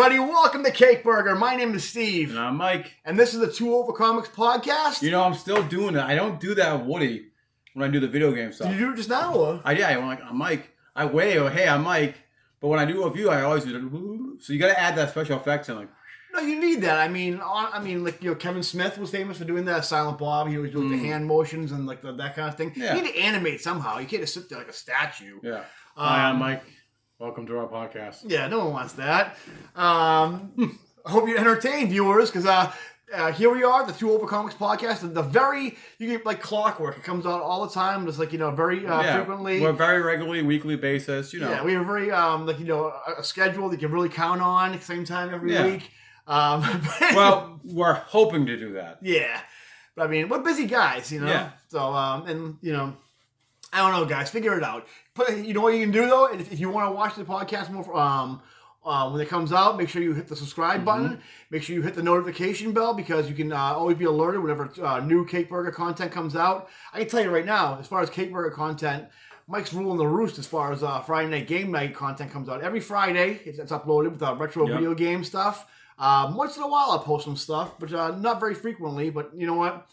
everybody. Welcome to Cake Burger. My name is Steve. And I'm Mike. And this is the Two Over Comics podcast. You know, I'm still doing it. I don't do that with Woody when I do the video game stuff. Did you do it just now? Or? I'm like, I'm Mike. I wave, hey, I'm Mike. But when I do it with you, I always do the... So you got to add that special effects in, like... No, you need that. Kevin Smith was famous for doing that. Silent Bob, he was doing the hand motions and like that kind of thing. Yeah. You need to animate somehow. You can't just sit there like a statue. Yeah. Hi, I'm Mike. Welcome to our podcast. Yeah, no one wants that. I hope you entertain viewers, because here we are, the Two Over Comics podcast. You get like clockwork. It comes out all the time, just like, very frequently. We're very regularly, weekly basis, Yeah, we have very, a schedule that you can really count on at the same time every week. Well, we're hoping to do that. Yeah. But I mean, we're busy guys, Yeah. So, I don't know, guys. Figure it out. You know what you can do, though? If you want to watch the podcast more when it comes out, make sure you hit the subscribe button. Make sure you hit the notification bell, because you can always be alerted whenever new Cake Burger content comes out. I can tell you right now, as far as Cake Burger content, Mike's ruling the roost as far as Friday Night Game Night content comes out. Every Friday, it's uploaded with retro video game stuff. Once in a while, I'll post some stuff, but not very frequently. But you know what?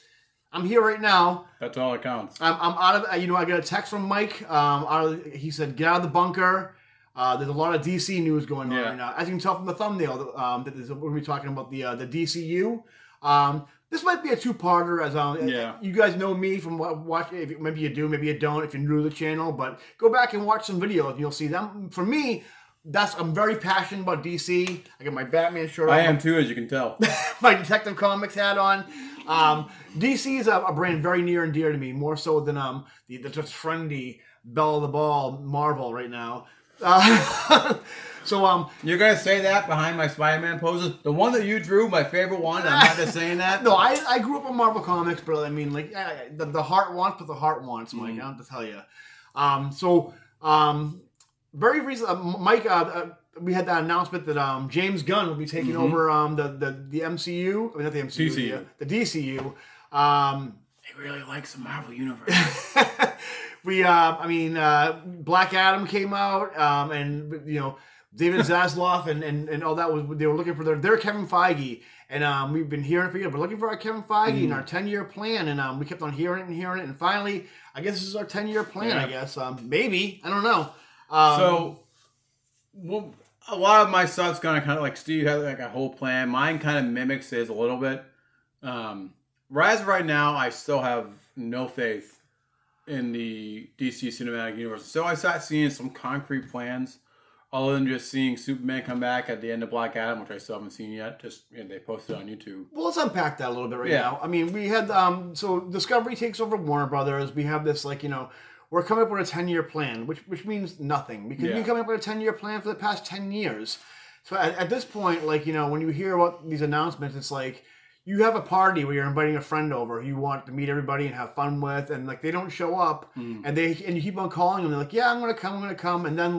I'm here right now. That's all that counts. I'm out of. I got a text from Mike. He said, "Get out of the bunker." There's a lot of DC news going on right now. As you can tell from the thumbnail, we're going to be talking about the DCU. This might be a two-parter, as you guys know me from watching. Maybe you do, maybe you don't. If you're new to the channel, but go back and watch some videos, and you'll see them. For me, I'm very passionate about DC. I got my Batman shirt on. I am too, as you can tell. My Detective Comics hat on. DC is a brand very near and dear to me, more so than the just trendy belle of the ball Marvel right now. You're gonna say that behind my Spider-Man poses? The one that you drew, my favorite one. I'm not just saying that. No, I grew up on Marvel Comics, but I mean, like, the heart wants what the heart wants, Mike. I don't have to tell you. Very recently, Mike, we had that announcement that James Gunn will be taking over the MCU. I mean, not the MCU, DCU. The DCU. He really likes the Marvel Universe. Black Adam came out, and David Zaslav and all that they were looking for their Kevin Feige, and we've been hearing for years. We're looking for our Kevin Feige and our 10-year plan, and we kept on hearing it, and finally, I guess this is our 10-year plan. Yeah. I guess maybe, I don't know. A lot of my stuff's gonna kind of like Steve has like a whole plan. Mine kind of mimics his a little bit. Right now, I still have no faith in the DC cinematic universe. So I started seeing some concrete plans, other than just seeing Superman come back at the end of Black Adam, which I still haven't seen yet. Just they posted on YouTube. Well, let's unpack that a little bit now. I mean, we had so Discovery takes over Warner Brothers. We have this we're coming up with a 10-year plan, which means nothing, because we've been coming up with a 10-year plan for the past 10 years. So at this point, when you hear about these announcements, it's like you have a party where you're inviting a friend over who you want to meet everybody and have fun with, and they don't show up, and you keep on calling them. They're like, "Yeah, I'm gonna come," and then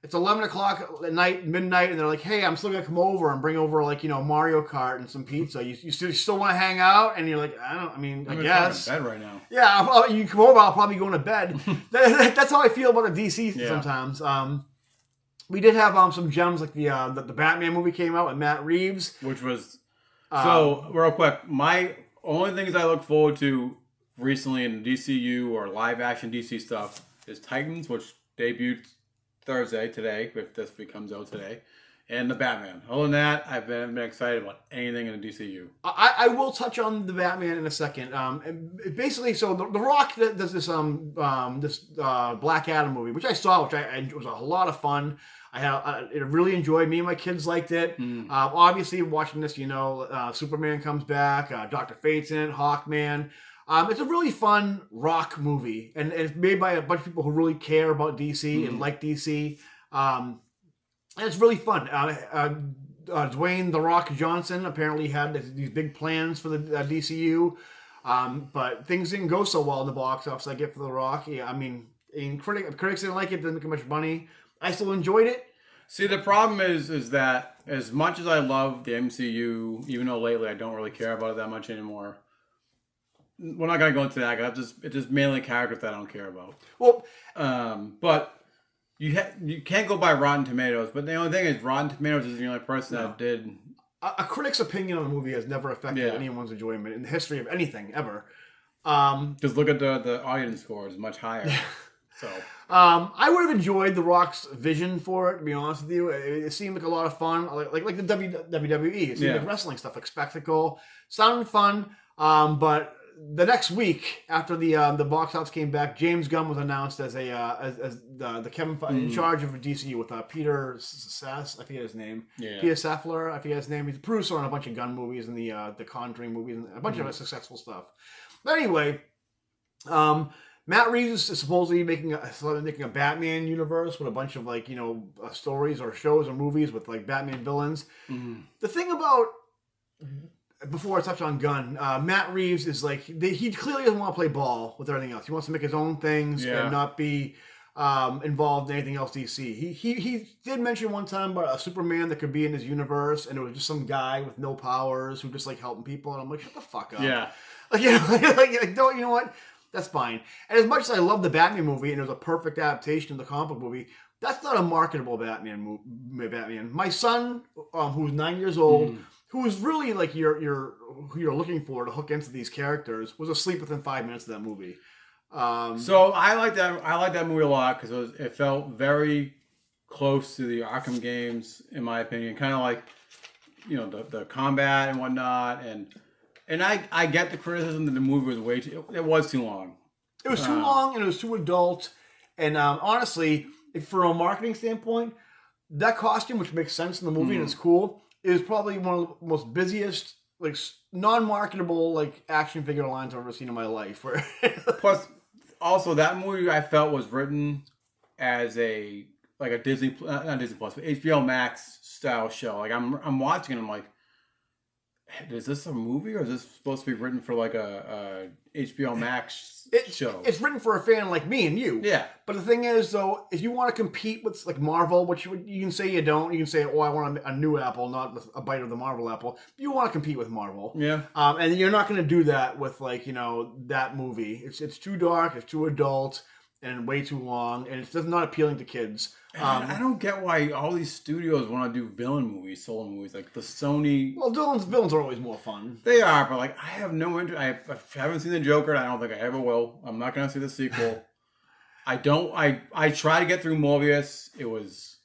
it's 11 o'clock at night, midnight, and they're like, "Hey, I'm still gonna come over and bring over Mario Kart and some pizza. You still want to hang out?" And you're like, I guess. I'm in bed right now. Yeah, you come over, I'll probably go to bed. That's how I feel about the DC sometimes. We did have some gems, like the Batman movie came out with Matt Reeves, which was so real quick. My only things I look forward to recently in the DCU or live action DC stuff is Titans, which debuted Thursday, today, if this comes out today, and the Batman. Other than that, I've been excited about anything in the DCU. I will touch on the Batman in a second. Basically, so the Rock does this Black Adam movie, which I saw, which was a lot of fun. I really enjoyed. Me and my kids liked it. Obviously, watching this, Superman comes back, Dr. Fate's in it, Hawkman. It's a really fun rock movie, and it's made by a bunch of people who really care about DC and like DC. And it's really fun. Dwayne "The Rock" Johnson apparently had these big plans for the DCU, but things didn't go so well in the box office. I get for The Rock. Yeah, I mean, critics didn't like it. Didn't make much money. I still enjoyed it. See, the problem is that as much as I love the MCU, even though lately I don't really care about it that much anymore. We're not going to go into that. It's just mainly characters that I don't care about. Well, but you can't go by Rotten Tomatoes, but the only thing is Rotten Tomatoes is the only person that did. A critic's opinion on a movie has never affected anyone's enjoyment in the history of anything ever. Just look at the audience scores, much higher. So I would have enjoyed The Rock's vision for it. To be honest with you, it seemed like a lot of fun, like the WWE. It seemed like wrestling stuff, like spectacle. Sounded fun, but the next week after the box office came back, James Gunn was announced as the Kevin in charge of DCU with Peter Sass, I forget his name. Yeah. Peter Safler, I forget his name. He's a producer on a bunch of Gunn movies and the Conjuring movies and a bunch of successful stuff. But anyway, Matt Reeves is supposedly making a Batman universe with a bunch of stories or shows or movies with like Batman villains. The thing about, before I touch on Gunn, Matt Reeves is like, he clearly doesn't want to play ball with everything else. He wants to make his own things and not be involved in anything else DC. He did mention one time about a Superman that could be in his universe, and it was just some guy with no powers who just like helping people. And I'm like, shut the fuck up. Yeah. Like, don't, you know what? That's fine. And as much as I love the Batman movie, and it was a perfect adaptation of the comic book movie, that's not a marketable Batman. My son, who's 9 years old, who is really like who you're looking for to hook into these characters, was asleep within 5 minutes of that movie. So I like that movie a lot because it felt very close to the Arkham games, in my opinion. Kind of like, the combat and whatnot, and I get the criticism that the movie was it was too long. It was too long, and it was too adult. And honestly, from a marketing standpoint, that costume, which makes sense in the movie and it's cool, is probably one of the most busiest, like, non-marketable, like, action figure lines I've ever seen in my life. Plus, also, that movie I felt was written as a Disney, not Disney Plus, but HBO Max style show. Like, I'm watching it, and I'm like, is this a movie, or is this supposed to be written for like a HBO Max show? It's written for a fan like me and you. Yeah. But the thing is, though, if you want to compete with like Marvel, which you can say you don't, you can say, "Oh, I want a new apple, not a bite of the Marvel apple." You want to compete with Marvel. Yeah. And you're not going to do that with that movie. It's too dark, it's too adult, and way too long, and it's just not appealing to kids. I don't get why all these studios want to do villain movies, solo movies, like the Sony. Well, villains are always more fun. They are, but like I have no interest. I haven't seen the Joker. And I don't think I ever will. I'm not going to see the sequel. I don't. I try to get through Morbius. It was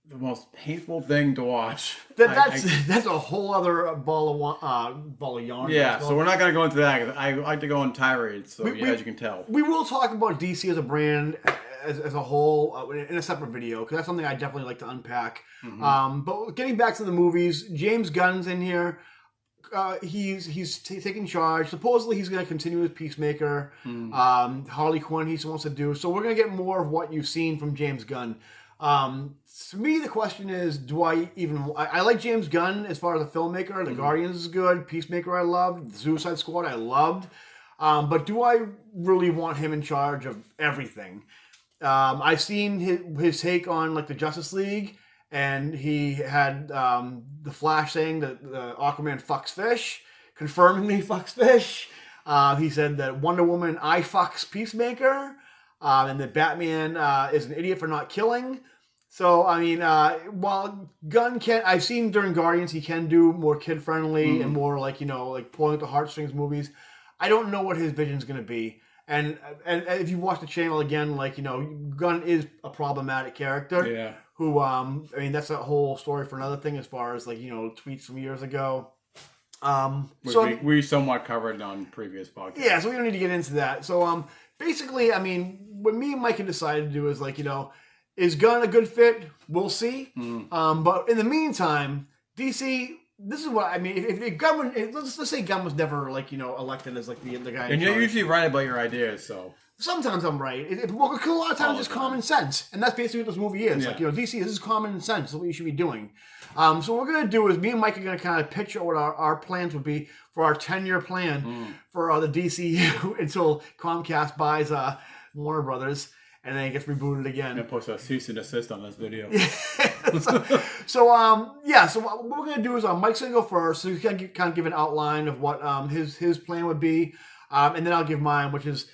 the most painful thing to watch. That's a whole other ball of yarn. Yeah, so we're not going to go into that. 'Cause I like to go on tirades, so as you can tell. We will talk about DC as a brand as a whole in a separate video, because that's something I definitely like to unpack. But getting back to the movies, James Gunn's in here. He's taking charge. Supposedly he's going to continue with Peacemaker. Harley Quinn he wants to do. So we're going to get more of what you've seen from James Gunn. To me, the question is, do I like James Gunn as far as a filmmaker. The Guardians is good. Peacemaker I loved. Suicide Squad I loved. But do I really want him in charge of everything? I've seen his take on like the Justice League, and he had the Flash saying that Aquaman fucks fish, confirming that he fucks fish. He said that Wonder Woman fucks Peacemaker, and that Batman is an idiot for not killing. So, I mean, while Gunn I've seen during Guardians, he can do more kid-friendly and more like pulling at the heartstrings movies. I don't know what his vision's going to be. And if you watch the channel again, Gunn is a problematic character. Yeah. Who, that's a whole story for another thing as far as tweets from years ago. We somewhat covered on previous podcasts. Yeah, so we don't need to get into that. So, basically, what me and Mike had decided to do is is Gunn a good fit? We'll see. But in the meantime, DC. This is what I mean. If Gunn, let's say Gunn was never elected as the guy. And you're usually right about your ideas, so sometimes I'm right. Because a lot of times it's common sense, and that's basically what this movie is. Yeah. DC, this is common sense. This is what you should be doing. So what we're gonna do is me and Mike are gonna kind of picture what our plans would be for our 10-year plan for the DCU until Comcast buys Warner Brothers. And then it gets rebooted again. And post a cease and desist on this video. So what we're going to do is Mike's going to go first. So he's going to kind of give an outline of what his plan would be. And then I'll give mine, which is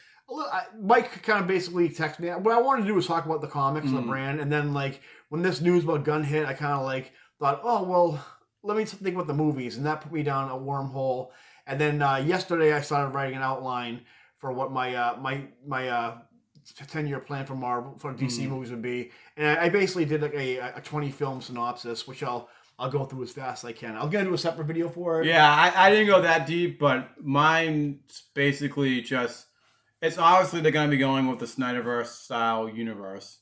Mike kind of basically texted me. What I wanted to do was talk about the comics and the brand, and then like when this news about Gunn hit, I kind of like thought, oh well, let me think about the movies, and that put me down a wormhole. And then yesterday, I started writing an outline for what my 10-year plan for Marvel for DC movies would be, and I basically did like a 20-film synopsis, which I'll go through as fast as I can. I'll get into a separate video for it. Yeah, I didn't go that deep, but mine's basically just, it's obviously they're going to be going with the Snyderverse style universe.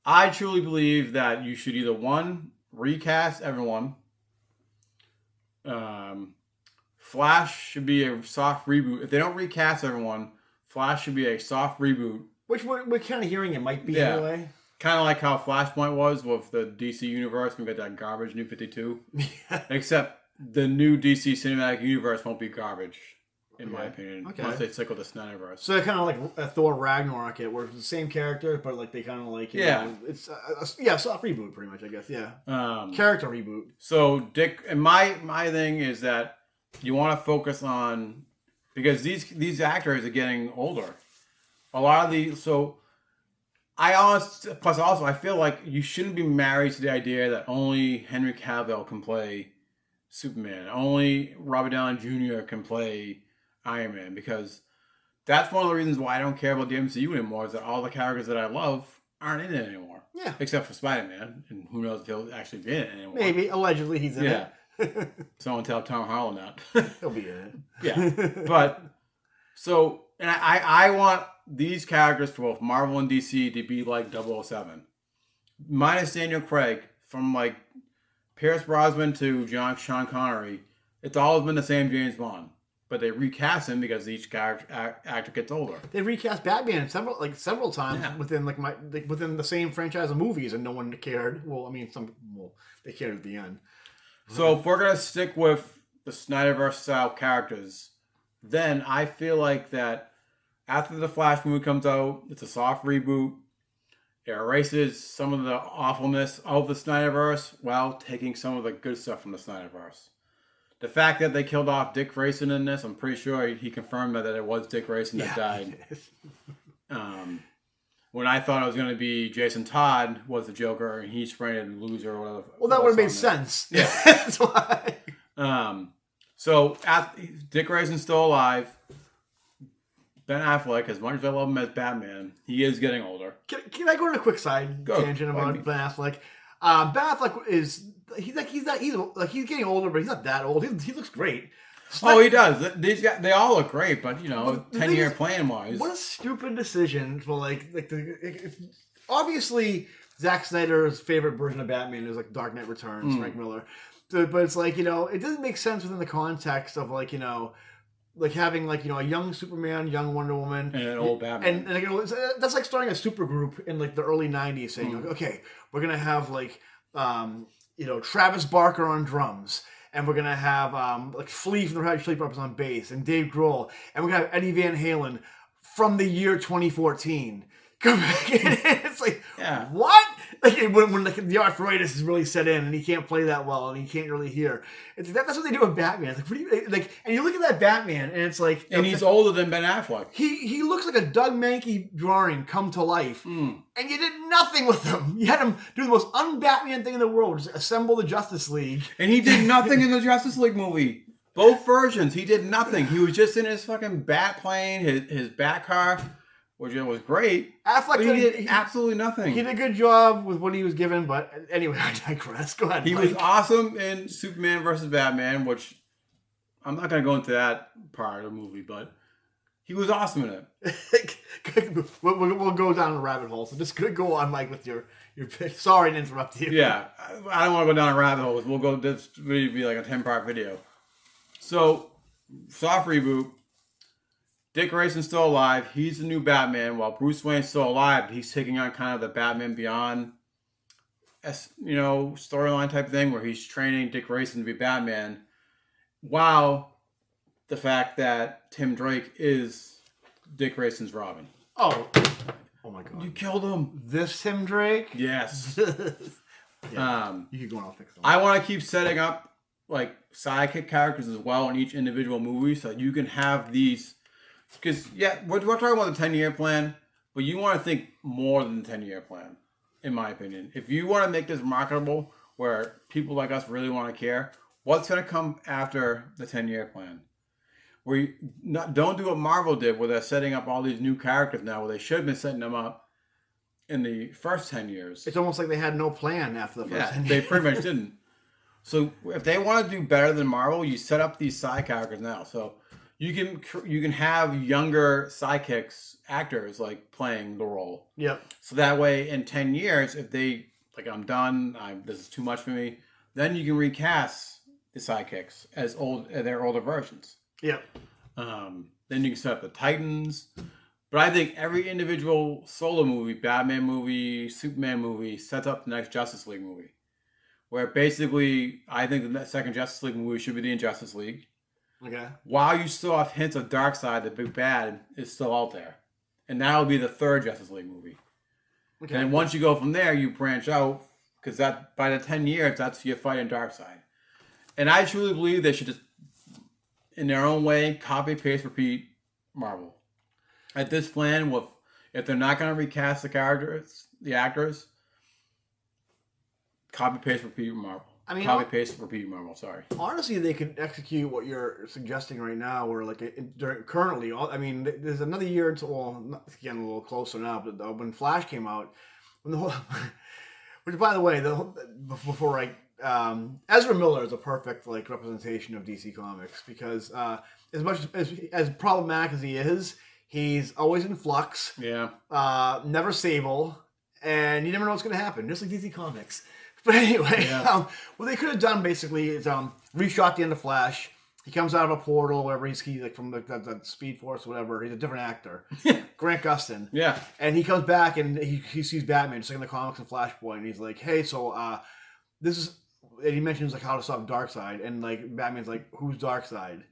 I truly believe that you should either, one, recast everyone. Flash should be a soft reboot. If they don't recast everyone, Flash should be a soft reboot. Which we're kind of hearing it might be anyway. Kind of like how Flashpoint was with the DC universe. We got that garbage New 52. Except the new DC cinematic universe won't be garbage, in my opinion. Unless they stick with the Snyderverse. So they're kind of like a Thor Ragnarok, where it's the same character, but like they kind of like, you know, it's soft reboot pretty much, I guess. Yeah. Character reboot. So Dick, and my thing is that you want to focus on, because these actors are getting older. A lot of these, so plus also I feel like you shouldn't be married to the idea that only Henry Cavill can play Superman, only Robert Downey Jr. can play Iron Man, because that's one of the reasons why I don't care about the MCU anymore, is that all the characters that I love aren't in it anymore. Yeah. Except for Spider-Man, and who knows if he'll actually be in it anymore. Maybe, allegedly he's in it. Someone tell Tom Holland that. He'll be in it. Yeah. But, so, and I want these characters for both Marvel and DC to be like 007. Minus Daniel Craig, from like Pierce Brosnan to Sean Connery, it's always been the same James Bond. But they recast him because each actor gets older. They recast Batman several times within within the same franchise of movies, and no one cared. Well, I mean, they cared at the end. So if we're gonna stick with the Snyderverse style characters, then I feel like that after the Flash movie comes out, it's a soft reboot. It erases some of the awfulness of the Snyderverse while taking some of the good stuff from the Snyderverse. The fact that they killed off Dick Grayson in this, I'm pretty sure he confirmed that it was Dick Grayson that died. When I thought it was going to be Jason Todd was the Joker, and he's sprayed loser or whatever. Well, that would have made sense. Yeah. That's why. So Dick Grayson's still alive. Ben Affleck, as much as I love him as Batman, he is getting older. Can I go on a quick side tangent about Ben Affleck? Ben Affleck is he's getting older, but he's not that old. He looks great. He does. These guys, they all look great, but 10-year plan wise, what a stupid decision for obviously Zack Snyder's favorite version of Batman is like Dark Knight Returns, Frank Miller, but it's like it doesn't make sense within the context of having a young Superman, young Wonder Woman, and an old Batman, and that's like starting a supergroup in like the early '90s, saying okay, we're gonna have Travis Barker on drums, and we're gonna have Flea from the Red Hot Chili Peppers on bass, and Dave Grohl, and we're gonna have Eddie Van Halen from the year 2014. It's like, what? Like when the arthritis is really set in and he can't play that well and he can't really hear. That's what they do with Batman. It's like, what do you, and you look at that Batman and it's like, and he's older than Ben Affleck. He looks like a Doug Mankey drawing come to life, and you did nothing with him. You had him do the most un-Batman thing in the world, just assemble the Justice League, and he did nothing in the Justice League movie. Both versions, he did nothing. He was just in his fucking bat plane, his bat car. Which was great. Affleck did absolutely nothing. He did a good job with what he was given, but anyway, I digress. Go ahead. He was awesome in Superman versus Batman, which I'm not going to go into that part of the movie, but he was awesome in it. We'll go down a rabbit hole, so just go on, Mike, with your pitch. Sorry to interrupt you. Yeah, I don't want to go down a rabbit hole. We'll go. This will be like a 10-part video. So, soft reboot. Dick Grayson's still alive. He's the new Batman. While Bruce Wayne's still alive, he's taking on kind of the Batman Beyond, storyline type thing where he's training Dick Grayson to be Batman. While the fact that Tim Drake is Dick Grayson's Robin. Oh my God! You killed him. This Tim Drake? Yes. You keep going. I'll fix them. I want to keep setting up like sidekick characters as well in each individual movie, so you can have these Because, yeah, we're talking about the 10-year plan, but you want to think more than the 10-year plan, in my opinion. If you want to make this marketable, where people like us really want to care, what's going to come after the 10-year plan? Don't do what Marvel did, where they're setting up all these new characters now, where they should have been setting them up in the first 10 years. It's almost like they had no plan after the first 10 years. They pretty much didn't. So if they want to do better than Marvel, you set up these side characters now. So you can have younger sidekicks, actors, like, playing the role. Yep. So that way, in 10 years, if they, like, I'm done, this is too much for me, then you can recast the sidekicks as their older versions. Yep. Then you can set up the Titans. But I think every individual solo movie, Batman movie, Superman movie, sets up the next Justice League movie. Where basically, I think the second Justice League movie should be the Injustice League. Okay. While you still have hints of Darkseid, the big bad, is still out there. And that'll be the third Justice League movie. Okay. And once you go from there, you branch out, because that by the 10 years, that's your fight in Darkseid. And I truly believe they should just, in their own way, copy, paste, repeat Marvel. At this plan, if they're not going to recast the actors, copy, paste, repeat Marvel. Copy, paste, repeat Marvel. Sorry. Honestly, they could execute what you're suggesting right now, where currently, there's another year until, well, getting a little closer now, but when Flash came out, which, by the way, before Ezra Miller is a perfect representation of DC Comics, because as much as problematic as he is, he's always in flux. Yeah. Never stable, and you never know what's going to happen. Just like DC Comics. But anyway, what they could have done basically is reshot the end of Flash. He comes out of a portal, wherever he's like from the Speed Force, or whatever. He's a different actor, Grant Gustin. Yeah, and he comes back and he sees Batman just like in the comics and Flashpoint. And he's like, "Hey, so this is," and he mentions like how to stop Darkseid, and like Batman's like, "Who's Darkseid?"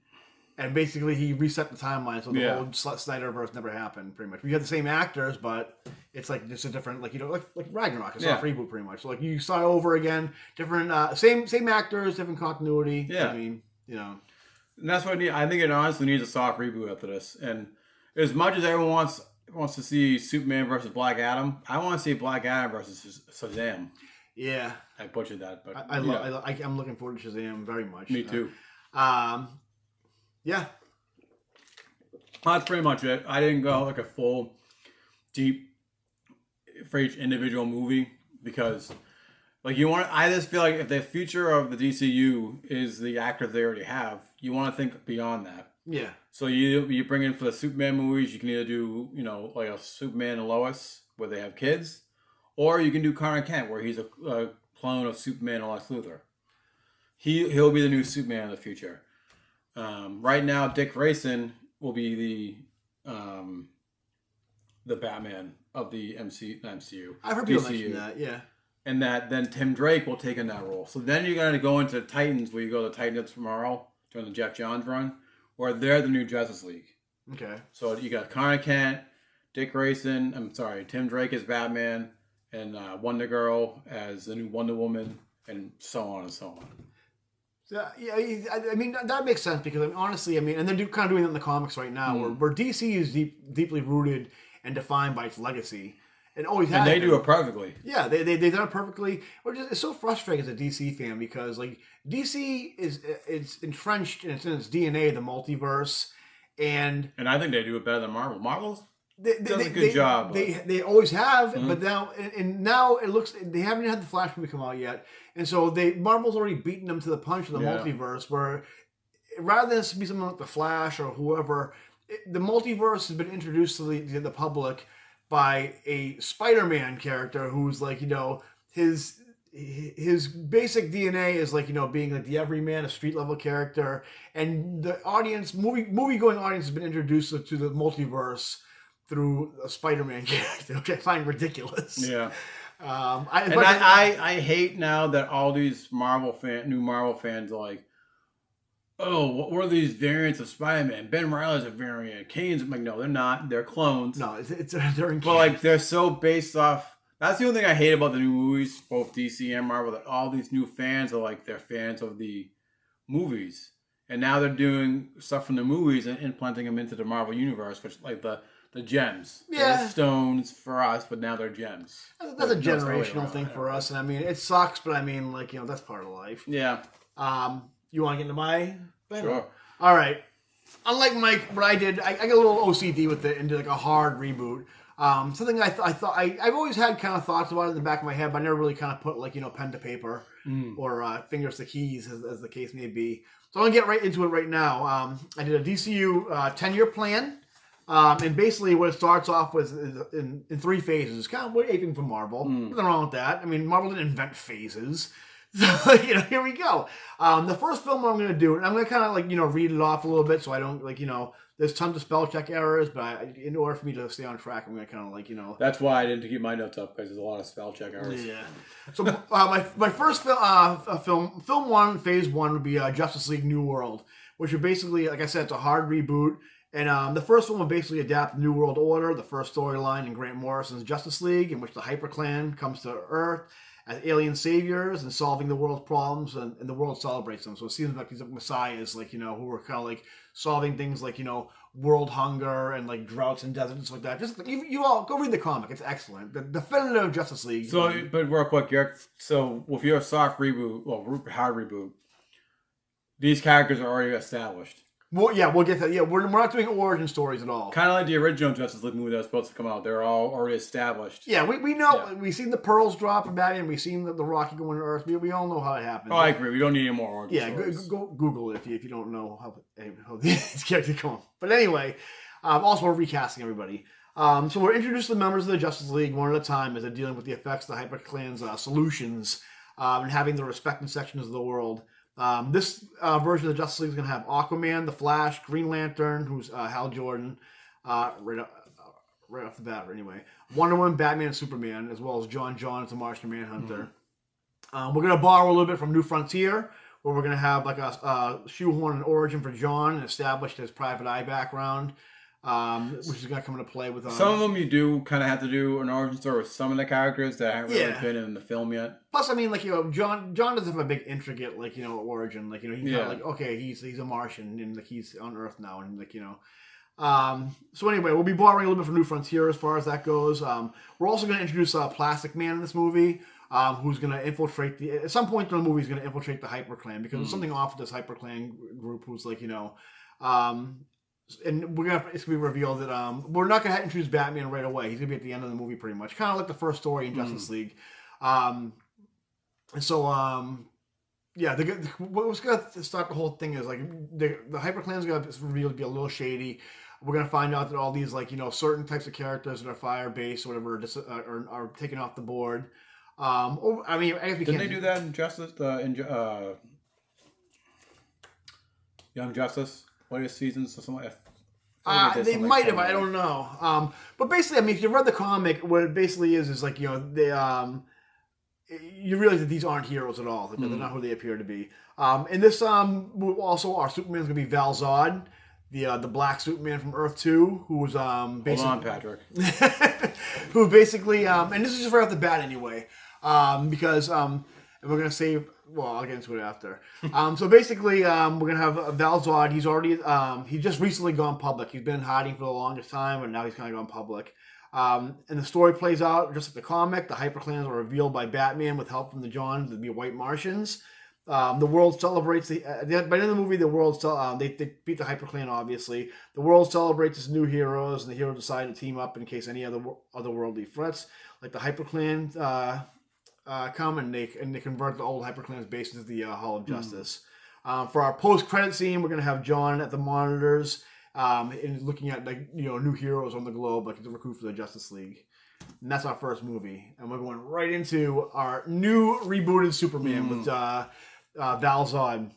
And basically, he reset the timeline, so the whole Snyderverse never happened. Pretty much, we have the same actors, but it's like just a different, like Ragnarok, a soft reboot, pretty much. So like you start over again, different, same actors, different continuity. Yeah, I mean, and that's what I need. I think it honestly needs a soft reboot after this. And as much as everyone wants to see Superman versus Black Adam, I want to see Black Adam versus Shazam. Yeah, I butchered that, but I'm looking forward to Shazam very much. Me too. Yeah. That's pretty much it. I didn't go like a full, deep for each individual movie because, I just feel like if the future of the DCU is the actors they already have, you want to think beyond that. Yeah. So you bring in for the Superman movies, you can either do, like a Superman and Lois where they have kids, or you can do Connor Kent where he's a clone of Superman and Lex Luthor. He'll be the new Superman in the future. Right now, Dick Grayson will be the Batman of the MCU. I've heard people mention that, yeah. And that then Tim Drake will take in that role. So then you're going to go into Titans, where you go to Titans tomorrow during the Jeff Johns run, where they're the new Justice League. Okay. So you got Connor Kent, Dick Grayson, Tim Drake as Batman, and Wonder Girl as the new Wonder Woman, and so on and so on. Yeah, I mean, that makes sense because honestly, and they're kind of doing it in the comics right now, where DC is deeply rooted and defined by its legacy, and always has. And they do it perfectly. Yeah, they done it perfectly. It's so frustrating as a DC fan because DC is entrenched in its DNA, the multiverse, and I think they do it better than Marvel. Marvel's does a good job. They always have, but now it looks they haven't had the Flash movie come out yet, and so Marvel's already beaten them to the punch of the multiverse. Where rather than this be something like the Flash or whoever, the multiverse has been introduced to the public by a Spider-Man character who's his basic DNA is being the everyman, a street level character, and the audience movie going audience has been introduced to the multiverse through a Spider-Man character, which I find ridiculous. Yeah. I hate now that all these new Marvel fans are like, oh, what were these variants of Spider-Man? Ben Reilly's a variant. Kane's no, they're not. They're clones. No, they're in but they're so based off. That's the only thing I hate about the new movies, both DC and Marvel, that all these new fans are they're fans of the movies. and now they're doing stuff from the movies and implanting them into the Marvel universe, which like the gems. Yeah. They're stones for us, but now they're gems. That's a generational thing for us, and I mean, it sucks, but I mean, like, that's part of life. Yeah. You want to get into my thing? Sure. All right. Unlike Mike, what I did, I got a little OCD with it and did like a hard reboot. Something I thought I've always had kind of thoughts about it in the back of my head, but I never really kind of put like pen to paper or fingers to keys as the case may be. So I'm gonna get right into it right now. I did a DCU 10-year plan, and basically what it starts off with is in 3 phases. It's kind of aping from Marvel. Nothing wrong with that. I mean, Marvel didn't invent phases. So, here we go. The first film I'm going to do, and I'm going to kind of like, read it off a little bit so I don't like, there's tons of spell check errors, but in order for me to stay on track, I'm going to kind of like, That's why I didn't keep my notes up, because there's a lot of spell check errors. Yeah. So my first film 1, phase 1 would be Justice League New World, which would basically, like I said, it's a hard reboot. And the first one would basically adapt New World Order, the first storyline in Grant Morrison's Justice League, in which the HyperClan comes to Earth as alien saviors and solving the world's problems, and the world celebrates them. So it seems like these messiahs, like, who are kind of like solving things like, world hunger and like droughts and deserts and stuff like that. Just you all go read the comic. It's excellent. The definitive Justice League. So, but real quick, so with your soft reboot, hard reboot, these characters are already established. Well, yeah, we'll get that. Yeah, we're not doing origin stories at all. Kind of like the original Justice League movie that was supposed to come out. They're all already established. Yeah, we know. Yeah. We've seen the pearls drop in Batman. We've seen the Rocky going to Earth. We all know how it happened. Oh, I agree. We don't need any more origin stories. Go Google it if you don't know how these characters come. But anyway, also we're recasting everybody. So we're introducing the members of the Justice League one at a time as they're dealing with the effects of the HyperClan's solutions and having the respective sections of the world. This version of the Justice League is going to have Aquaman, The Flash, Green Lantern, who's Hal Jordan, right off the bat, anyway. Wonder Woman, Batman, and Superman, as well as John as the Martian Manhunter. We're going to borrow a little bit from New Frontier, where we're going to have like a shoehorn and origin for John and establish his private eye background, which is going to come into play with... some of them you do kind of have to do an origin story with some of the characters that haven't really been in the film yet. Plus, I mean, like, John doesn't have a big intricate, like, origin. Like, he's kind of like, okay, he's a Martian, and like he's on Earth now, and like, So anyway, we'll be borrowing a little bit from New Frontier as far as that goes. We're also going to introduce Plastic Man in this movie, who's going to infiltrate at some point in the movie, he's going to infiltrate the HyperClan, because there's something off with this HyperClan group who's like, and it's gonna be revealed that we're not gonna introduce Batman right away. He's gonna be at the end of the movie, pretty much, kind of like the first story in Justice League. And so what's gonna start the whole thing is like the HyperClan's gonna revealed to be a little shady. We're gonna find out that all these certain types of characters that are fire based or whatever are taken off the board. I mean, I guess we didn't they do that in Justice Young Justice? Latest seasons or something? They might have. I don't know. But basically, I mean, if you read the comic, what it basically is like they you realize that these aren't heroes at all. That they're not who they appear to be. In this also our Superman's gonna be Val Zod, the black Superman from Earth 2, who was basically... Hold on, Patrick. who basically and this is just right off the bat anyway, because and we're gonna save. Well, I'll get into it after. So basically, we're gonna have Val Zod. He's already he's just recently gone public. He's been in hiding for the longest time, and now he's kind of gone public. And the story plays out just like the comic. The HyperClans are revealed by Batman with help from the Johns to be White Martians. The world celebrates by the end of the movie. The world they beat the HyperClan. Obviously, the world celebrates its new heroes, and the heroes decide to team up in case any otherworldly threats like the HyperClan come and they convert the old HyperClan's base into the Hall of Justice. For our post-credit scene, we're going to have John at the monitors and looking at new heroes on the globe, like the recruit for the Justice League. And that's our first movie. And we're going right into our new rebooted Superman with Val Zod.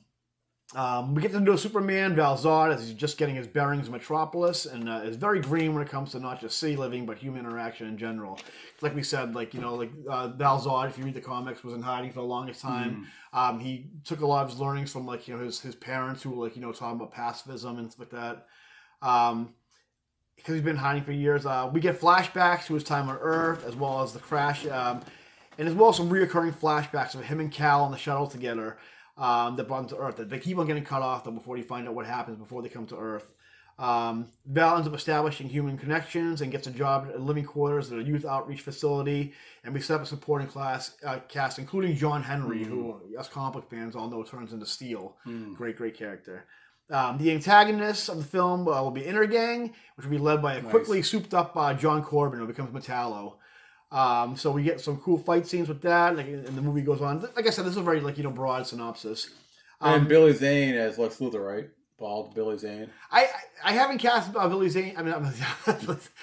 We get to know Superman, Val Zod, as he's just getting his bearings in Metropolis, and is very green when it comes to not just city living, but human interaction in general. Like we said, Val Zod, if you read the comics, was in hiding for the longest time. He took a lot of his learnings from his parents, who were talking about pacifism and stuff like that. Because he's been hiding for years. We get flashbacks to his time on Earth, as well as the crash, and as well as some reoccurring flashbacks of him and Cal on the shuttle together. that brought them to Earth. They keep on getting cut off though before you find out what happens before they come to Earth. Val ends up establishing human connections and gets a job at living quarters at a youth outreach facility, and we set up a supporting cast, including John Henry, who us comic book fans all know turns into Steel. Great character. The antagonists of the film will be Intergang, which will be led by a quickly souped up John Corbin, who becomes Metallo. So we get some cool fight scenes with that, and the movie goes on. Like I said, this is a very broad synopsis. And Billy Zane as Lex Luthor, right? Bald Billy Zane. I haven't cast Billy Zane. I mean,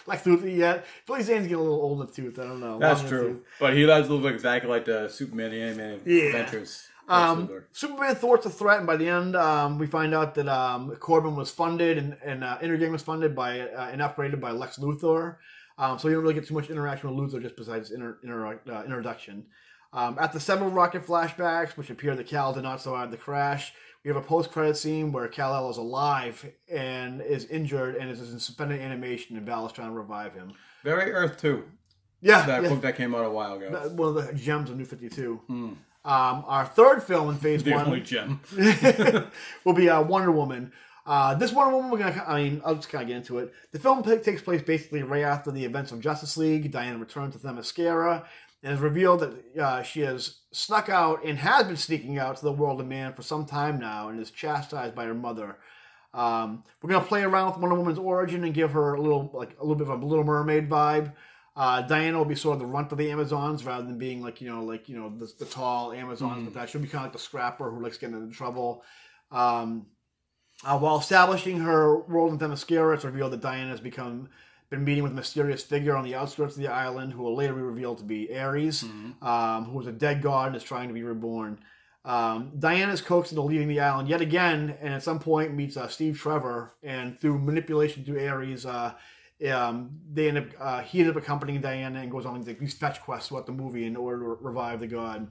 Lex Luthor yet. Billy Zane's getting a little old in the tooth. I don't know. That's true. But he does look exactly like the Superman animated adventures. Superman thwarts the threat, and by the end, we find out that Corbin was funded and Intergang was funded by and upgraded by Lex Luthor. So you don't really get too much interaction with Luthor just besides introduction. After several rocket flashbacks, which appear that Kal did not survive the crash, we have a post-credit scene where Kal-El is alive and is injured and is in suspended animation, and Val is trying to revive him. Very Earth 2. Yeah. That book that came out a while ago. One of the gems of New 52. Our third film in Phase 1... The only gem. will be Wonder Woman. This Wonder Woman, I'll just kind of get into it. The film takes place basically right after the events of Justice League. Diana returns to Themyscira, and it's revealed that she has snuck out and has been sneaking out to the world of man for some time now and is chastised by her mother. We're going to play around with Wonder Woman's origin and give her a little bit of a Little Mermaid vibe. Diana will be sort of the runt of the Amazons rather than being the tall Amazons, but that she'll be kind of like the scrapper who likes getting into trouble. While establishing her world in Themyscira, it's revealed that Diana has been meeting with a mysterious figure on the outskirts of the island who will later be revealed to be Ares, who is a dead god and is trying to be reborn. Diana is coaxed into leaving the island yet again, and at some point meets Steve Trevor, and through manipulation through Ares, he ended up accompanying Diana and goes on these fetch quests throughout the movie in order to revive the god.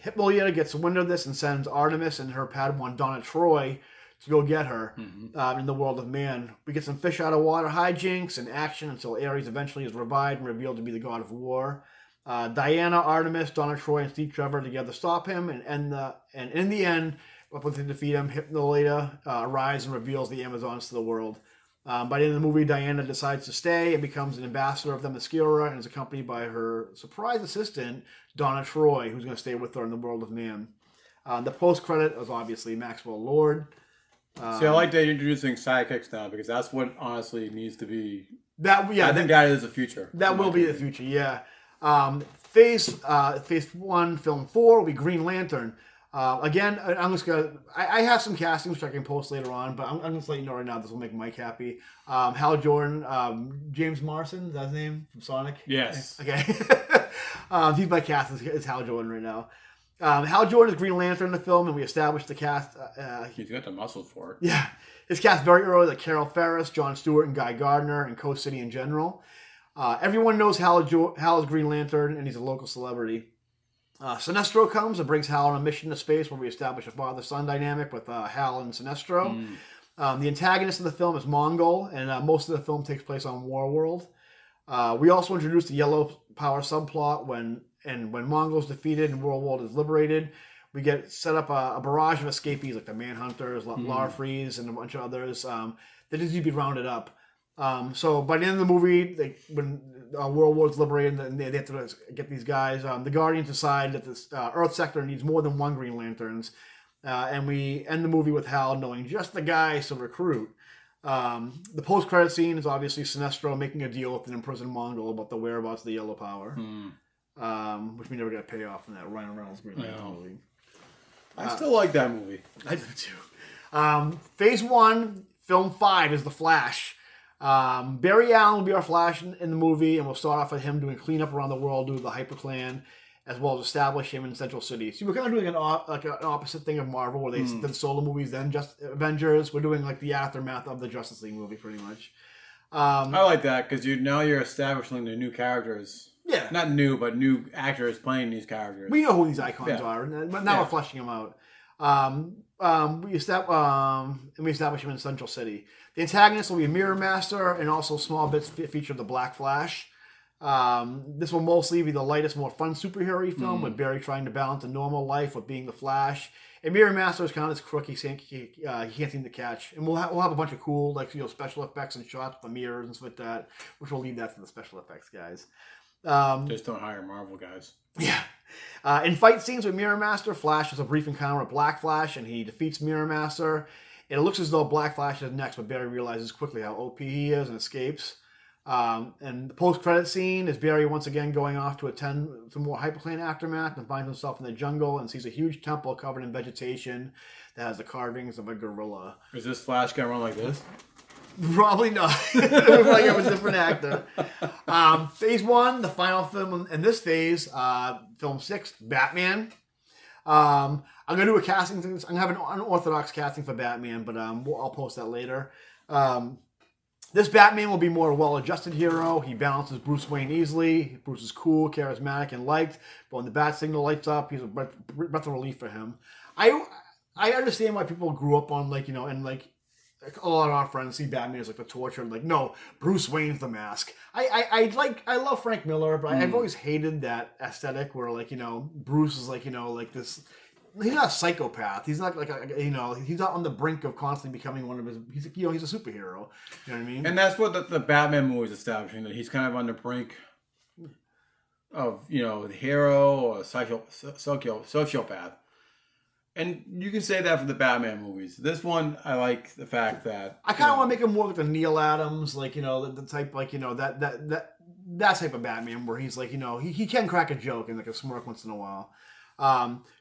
Hippolyta gets wind of this and sends Artemis and her Padawan Donna Troy to go get her in the world of man. We get some fish out of water hijinks and action until Ares eventually is revived and revealed to be the god of war. Diana, Artemis, Donna Troy, and Steve Trevor together stop him, and in the end, once they defeat him, Hippolyta arrives and reveals the Amazons to the world. By the end of the movie, Diana decides to stay and becomes an ambassador of Themyscira and is accompanied by her surprise assistant, Donna Troy, who's going to stay with her in the world of man. The post-credit is obviously Maxwell Lord. See, I like that you're introducing sidekicks now because that's what honestly needs to be. I think that is the future. That will be the future, yeah. Phase 1, Film 4 will be Green Lantern. Again, I'm just gonna. I have some castings which I can post later on, but I'm just letting you know right now. This will make Mike happy. Hal Jordan, James Marsden, is that his name from Sonic? Yes. Okay. He's my cast is Hal Jordan right now. Hal Jordan is Green Lantern in the film, and we established the cast. He's got the muscles for it. Yeah, his cast very early, like Carol Ferris, Jon Stewart, and Guy Gardner, and Coast City in general. Everyone knows Hal is Green Lantern, and he's a local celebrity. Sinestro comes and brings Hal on a mission to space where we establish a father-son dynamic with Hal and Sinestro. The antagonist of the film is Mongol, and most of the film takes place on Warworld. We also introduced the Yellow Power subplot when Mongol's defeated and Warworld is liberated. We get set up a barrage of escapees like the Manhunters, Larfreeze, and a bunch of others that need to be rounded up. So by the end of the movie, when World War's liberated, and they have to get these guys. The Guardians decide that this Earth sector needs more than one Green Lanterns, and we end the movie with Hal knowing just the guys to recruit. The post-credit scene is obviously Sinestro making a deal with an imprisoned Mongol about the whereabouts of the Yellow Power, which we never got a payoff from that Ryan Reynolds Green Lantern movie. I still like that movie. I do too. Phase 1, Film 5 is The Flash. Barry Allen will be our Flash in the movie, and we'll start off with him doing cleanup around the world due to the HyperClan, as well as establish him in Central City. So we're kind of doing an opposite thing of Marvel, where they did solo movies, then just Avengers. We're doing like the aftermath of the Justice League movie, pretty much. I like that because now you're establishing the new characters. Yeah, not new, but new actors playing these characters. We know who these icons are, but now we're fleshing them out. We establish him in Central City. The antagonist will be Mirror Master, and also small bits feature the Black Flash. This will mostly be the lightest, more fun superhero film with Barry trying to balance a normal life with being the Flash. And Mirror Master is kind of this crook he can't seem to catch. And we'll have a bunch of cool special effects and shots with the mirrors and stuff like that, which we'll leave that to the special effects guys. Just don't hire Marvel guys. Yeah. In fight scenes with Mirror Master, Flash has a brief encounter with Black Flash, and he defeats Mirror Master. And it looks as though Black Flash is next, but Barry realizes quickly how OP he is and escapes. And the post-credit scene is Barry once again going off to attend some more Hyperplane aftermath and finds himself in the jungle and sees a huge temple covered in vegetation that has the carvings of a gorilla. Is this Flash gonna run like this? Probably not. It looks like I'm a different actor. Phase 1, the final film in this phase, film 6, Batman. I'm going to do a casting. I'm going to have an unorthodox casting for Batman, but I'll post that later. This Batman will be more a well-adjusted hero. He balances Bruce Wayne easily. Bruce is cool, charismatic, and liked. But when the bat signal lights up, he's a breath of relief for him. I understand why people grew up on a lot of our friends see Batman as the torture and no, Bruce Wayne's the mask. I love Frank Miller, but I've always hated that aesthetic where Bruce is this. He's not a psychopath. He's not he's not on the brink of constantly becoming one of his. He's a superhero. You know what I mean? And that's what the Batman movie is establishing, that he's kind of on the brink of the hero or sociopath. And you can say that for the Batman movies. This one, I like the fact that I kind of want to make him more like the Neil Adams, the type that type of Batman where he's he can crack a joke and a smirk once in a while.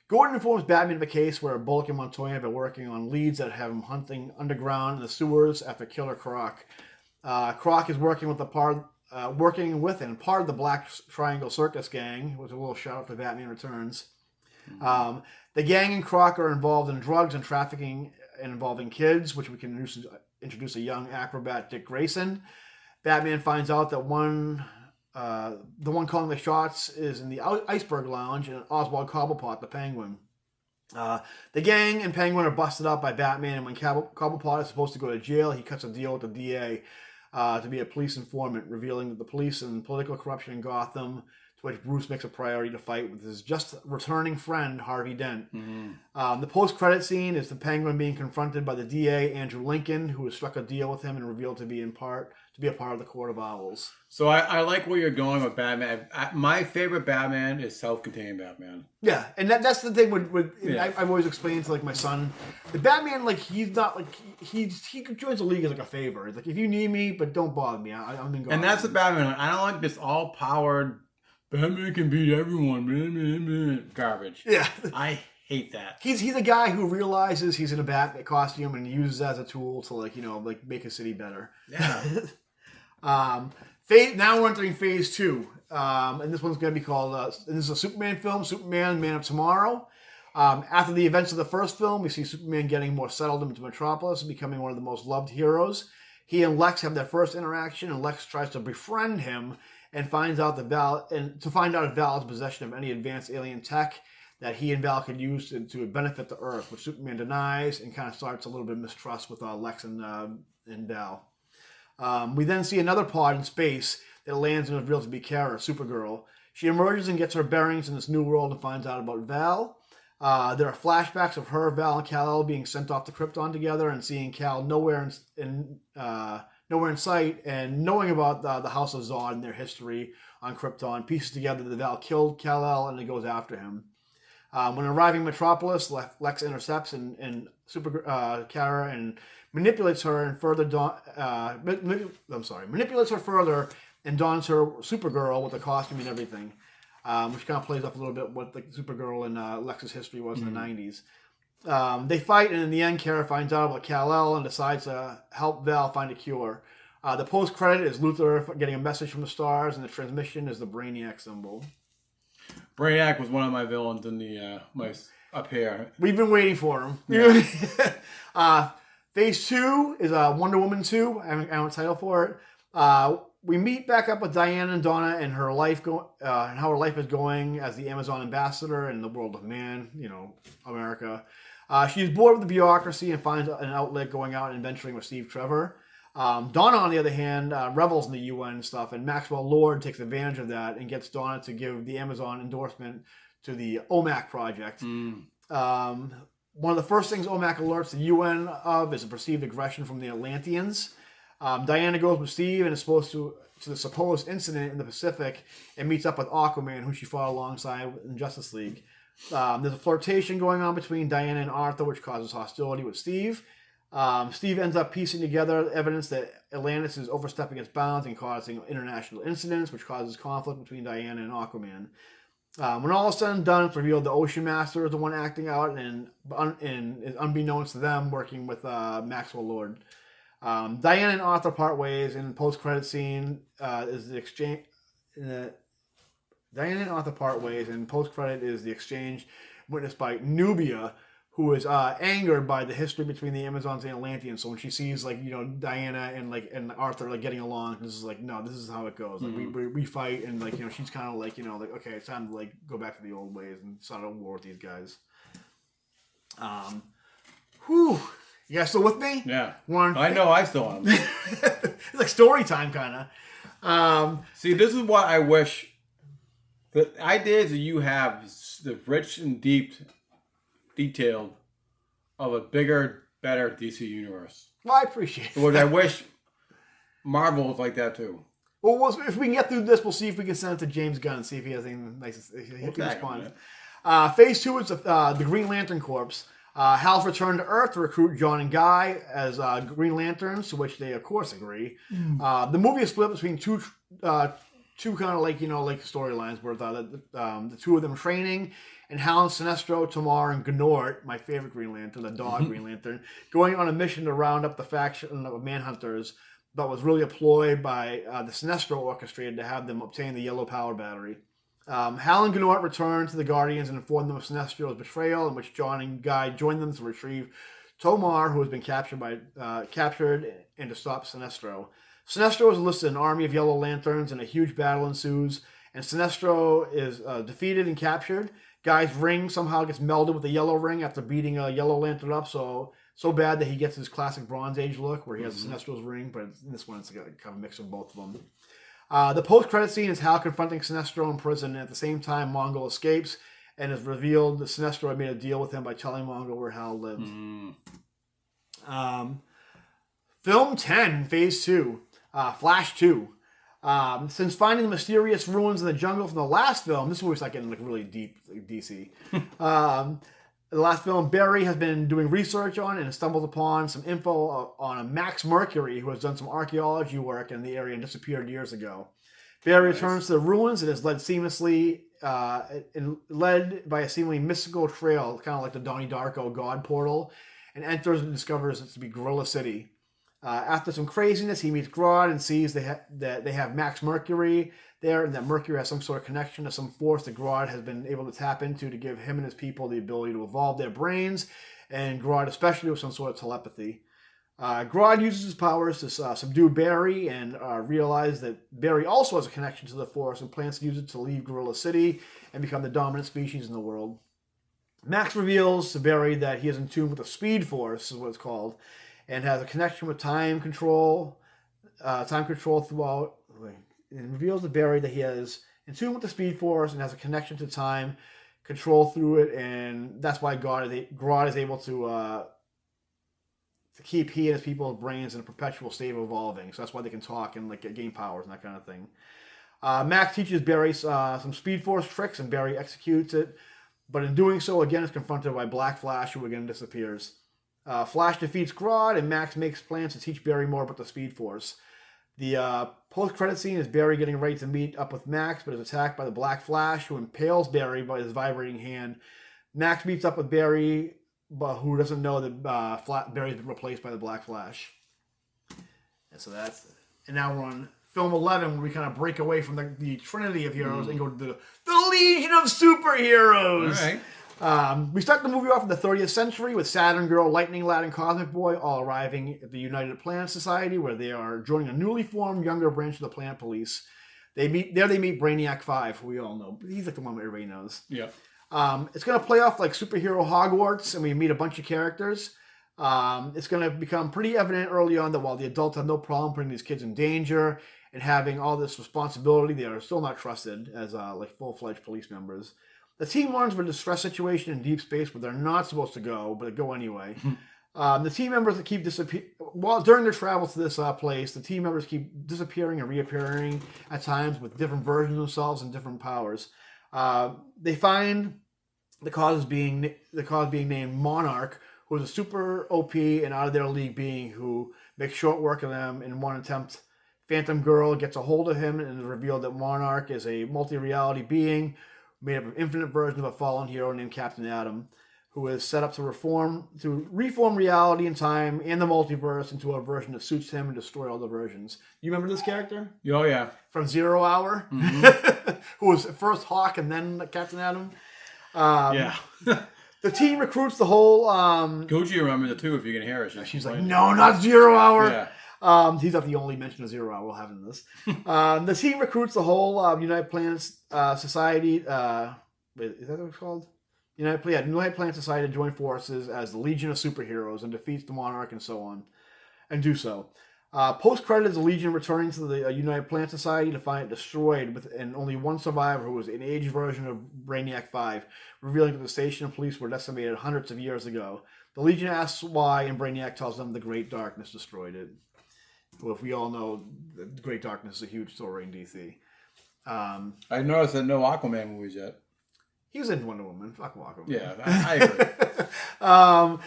Gordon informs Batman of a case where Bullock and Montoya have been working on leads that have him hunting underground in the sewers after Killer Croc. Croc is working with part of the Black Triangle Circus gang, which is a little shout out to Batman Returns. The gang and Croc are involved in drugs and trafficking involving kids, which we can introduce a young acrobat, Dick Grayson. Batman finds out that the one calling the shots is in the Iceberg Lounge and Oswald Cobblepot, the Penguin. The gang and Penguin are busted up by Batman, and when Cobblepot is supposed to go to jail, he cuts a deal with the DA to be a police informant, revealing that the police and political corruption in Gotham, which Bruce makes a priority to fight with his just returning friend, Harvey Dent. The post-credit scene is the Penguin being confronted by the DA, Andrew Lincoln, who has struck a deal with him and revealed to be a part of the Court of Owls. So I like where you're going with Batman. My favorite Batman is self-contained Batman. Yeah, and that's the thing with I've always explained to my son, the Batman he's not he joins the league as a favor. It's if you need me, but don't bother me. I'm in. And that's the Batman. I don't like this all-powered Batman can beat everyone. Garbage. Yeah. I hate that. He's a guy who realizes he's in a Batman costume and uses it as a tool to make his city better. Yeah. Now we're entering phase 2. And this one's going to be called, this is a Superman film, Superman, Man of Tomorrow. After the events of the first film, we see Superman getting more settled into Metropolis and becoming one of the most loved heroes. He and Lex have their first interaction, and Lex tries to befriend him and finds out if Val has possession of any advanced alien tech that he and Val could use to benefit the Earth, which Superman denies and kind of starts a little bit of mistrust with Lex and Val. We then see another pod in space that lands and reveals to be Kara, Supergirl. She emerges and gets her bearings in this new world and finds out about Val. There are flashbacks of her, Val, and Kal-El being sent off to Krypton together and seeing Kal nowhere in sight, and knowing about the House of Zod and their history on Krypton, pieces together that Val killed Kal-El and it goes after him. When arriving Metropolis, Lex intercepts and Kara and manipulates her and manipulates her further and dons her Supergirl with a costume and everything, which kind of plays off a little bit what the Supergirl and Lex's history was in the 90s. They fight, and in the end, Kara finds out about Kal-El and decides to help Val find a cure. The post-credit is Luthor getting a message from the stars, and the transmission is the Brainiac symbol. Brainiac was one of my villains in the up here. We've been waiting for him. Yeah. Phase 2 is Wonder Woman 2. I don't have a title for it. We meet back up with Diana and Donna and her life and how her life is going as the Amazon ambassador in the world of man, America. She's bored with the bureaucracy and finds an outlet going out and adventuring with Steve Trevor. Donna, on the other hand, revels in the UN stuff, and Maxwell Lord takes advantage of that and gets Donna to give the Amazon endorsement to the OMAC project. One of the first things OMAC alerts the UN of is a perceived aggression from the Atlanteans. Diana goes with Steve and is supposed to the supposed incident in the Pacific and meets up with Aquaman, who she fought alongside in Justice League. There's a flirtation going on between Diana and Arthur, which causes hostility with Steve. Steve ends up piecing together evidence that Atlantis is overstepping its bounds and causing international incidents, which causes conflict between Diana and Aquaman. When all is said and done, it's revealed the Ocean Master is the one acting out, and unbeknownst to them, working with Maxwell Lord. Diana and Arthur part ways, and the post-credit scene is the exchange. Diana and Arthur part ways, and post-credit is the exchange witnessed by Nubia, who is angered by the history between the Amazons and Atlanteans. So when she sees Diana and Arthur getting along, this is no, this is how it goes. We fight, and she's kind of okay, it's time to go back to the old ways and start a war with these guys. Whew. You guys still with me? Yeah. I know I still am. It's like story time, kind of. See, this is what I wish. The ideas that you have, the rich and detailed of a bigger, better DC universe. Well, I appreciate it. Which I wish Marvel was like that too. Well, if we can get through this, we'll see if we can send it to James Gunn and see if he has anything nice to respond. Phase 2 is the Green Lantern Corps. Hal's returned to Earth to recruit John and Guy as Green Lanterns, to which they, of course, agree. The movie is split between two kind of storylines where the two of them training, and Hal and Sinestro, Tamar, and Gnort, my favorite Green Lantern, the dog Green Lantern, going on a mission to round up the faction of Manhunters, but was really a ploy by the Sinestro orchestrated to have them obtain the yellow power battery. Hal and Gnort return to the Guardians and inform them of Sinestro's betrayal, in which John and Guy join them to retrieve Tomar, who has been captured and to stop Sinestro. Sinestro has enlisted an army of Yellow Lanterns, and a huge battle ensues, and Sinestro is defeated and captured. Guy's ring somehow gets melded with the yellow ring after beating a Yellow Lantern up so bad that he gets his classic Bronze Age look, where he has Sinestro's ring, but in this one it's kind of a mix of both of them. The post-credit scene is Hal confronting Sinestro in prison, and at the same time, Mongol escapes, and is revealed that Sinestro had made a deal with him by telling Mongol where Hal lives. Film 10, Phase 2, Flash 2. Since finding the mysterious ruins in the jungle from the last film, this movie's getting really deep, DC. The last film, Barry has been doing research on and stumbled upon some info on a Max Mercury who has done some archaeology work in the area and disappeared years ago. Barry returns to the ruins and is led by a seemingly mystical trail, kind of like the Donnie Darko God portal, and enters and discovers it to be Gorilla City. After some craziness, he meets Grodd and sees that they have Max Mercury there, and that Mercury has some sort of connection to some force that Grodd has been able to tap into to give him and his people the ability to evolve their brains, and Grodd especially with some sort of telepathy. Grodd uses his powers to subdue Barry and realize that Barry also has a connection to the force and plans to use it to leave Gorilla City and become the dominant species in the world. Max reveals to Barry that he is in tune with the Speed Force, is what it's called, and has a connection with time control throughout. It reveals to Barry that he is in tune with the Speed Force and has a connection to time control through it, and that's why Grodd is able to keep he and his people's brains in a perpetual state of evolving. So that's why they can talk and gain powers and that kind of thing. Max teaches Barry some Speed Force tricks, and Barry executes it, but in doing so, again, is confronted by Black Flash, who again disappears. Flash defeats Grodd, and Max makes plans to teach Barry more about the Speed Force. The post-credit scene is Barry getting ready to meet up with Max, but is attacked by the Black Flash, who impales Barry by his vibrating hand. Max meets up with Barry, but who doesn't know that Barry's been replaced by the Black Flash. And so and now we're on film 11, where we kind of break away from the trinity of heroes and go to the Legion of Superheroes. All right. We start the movie off in the 30th century with Saturn Girl, Lightning Lad, and Cosmic Boy all arriving at the United Planet Society, where they are joining a newly formed younger branch of the Planet Police. They meet Brainiac 5, who we all know. He's the one everybody knows. Yeah. It's going to play off like superhero Hogwarts, and we meet a bunch of characters. It's going to become pretty evident early on that while the adults have no problem putting these kids in danger and having all this responsibility, they are still not trusted as like full-fledged police members. The team learns of a distress situation in deep space where they're not supposed to go, but they go anyway. The team members that keep disappearing during their travels to this place. The team members keep disappearing and reappearing at times with different versions of themselves and different powers. They find the cause being named Monarch, who is a super OP and out of their league being who makes short work of them. In one attempt, Phantom Girl gets a hold of him and is revealed that Monarch is a multi-reality being made up of infinite versions of a fallen hero named Captain Atom, who is set up to reform reality and time and the multiverse into a version that suits him and destroy all the versions. You remember this character? Oh, yeah. From Zero Hour? Mm-hmm. Who was first Hawk and then Captain Atom? Yeah. The team recruits the whole... Gucci remembers it too, if you can hear it. She's like, no, not Zero Hour! Yeah. He's not the only mention of Zero Hour we'll have in this. The team recruits the whole United Planets Society... is that what it's called? United Planet Society to join forces as the Legion of Superheroes and defeats the Monarch and so on, and do so. Post-credits, the Legion returning to the United Planet Society to find it destroyed and only one survivor who was an aged version of Brainiac 5, revealing that the station and police were decimated hundreds of years ago. The Legion asks why, and Brainiac tells them the Great Darkness destroyed it. Well, if we all know, the Great Darkness is a huge story in DC. I noticed that no Aquaman movies yet. He was in Wonder Woman. Fuck Aquaman. Yeah, I agree.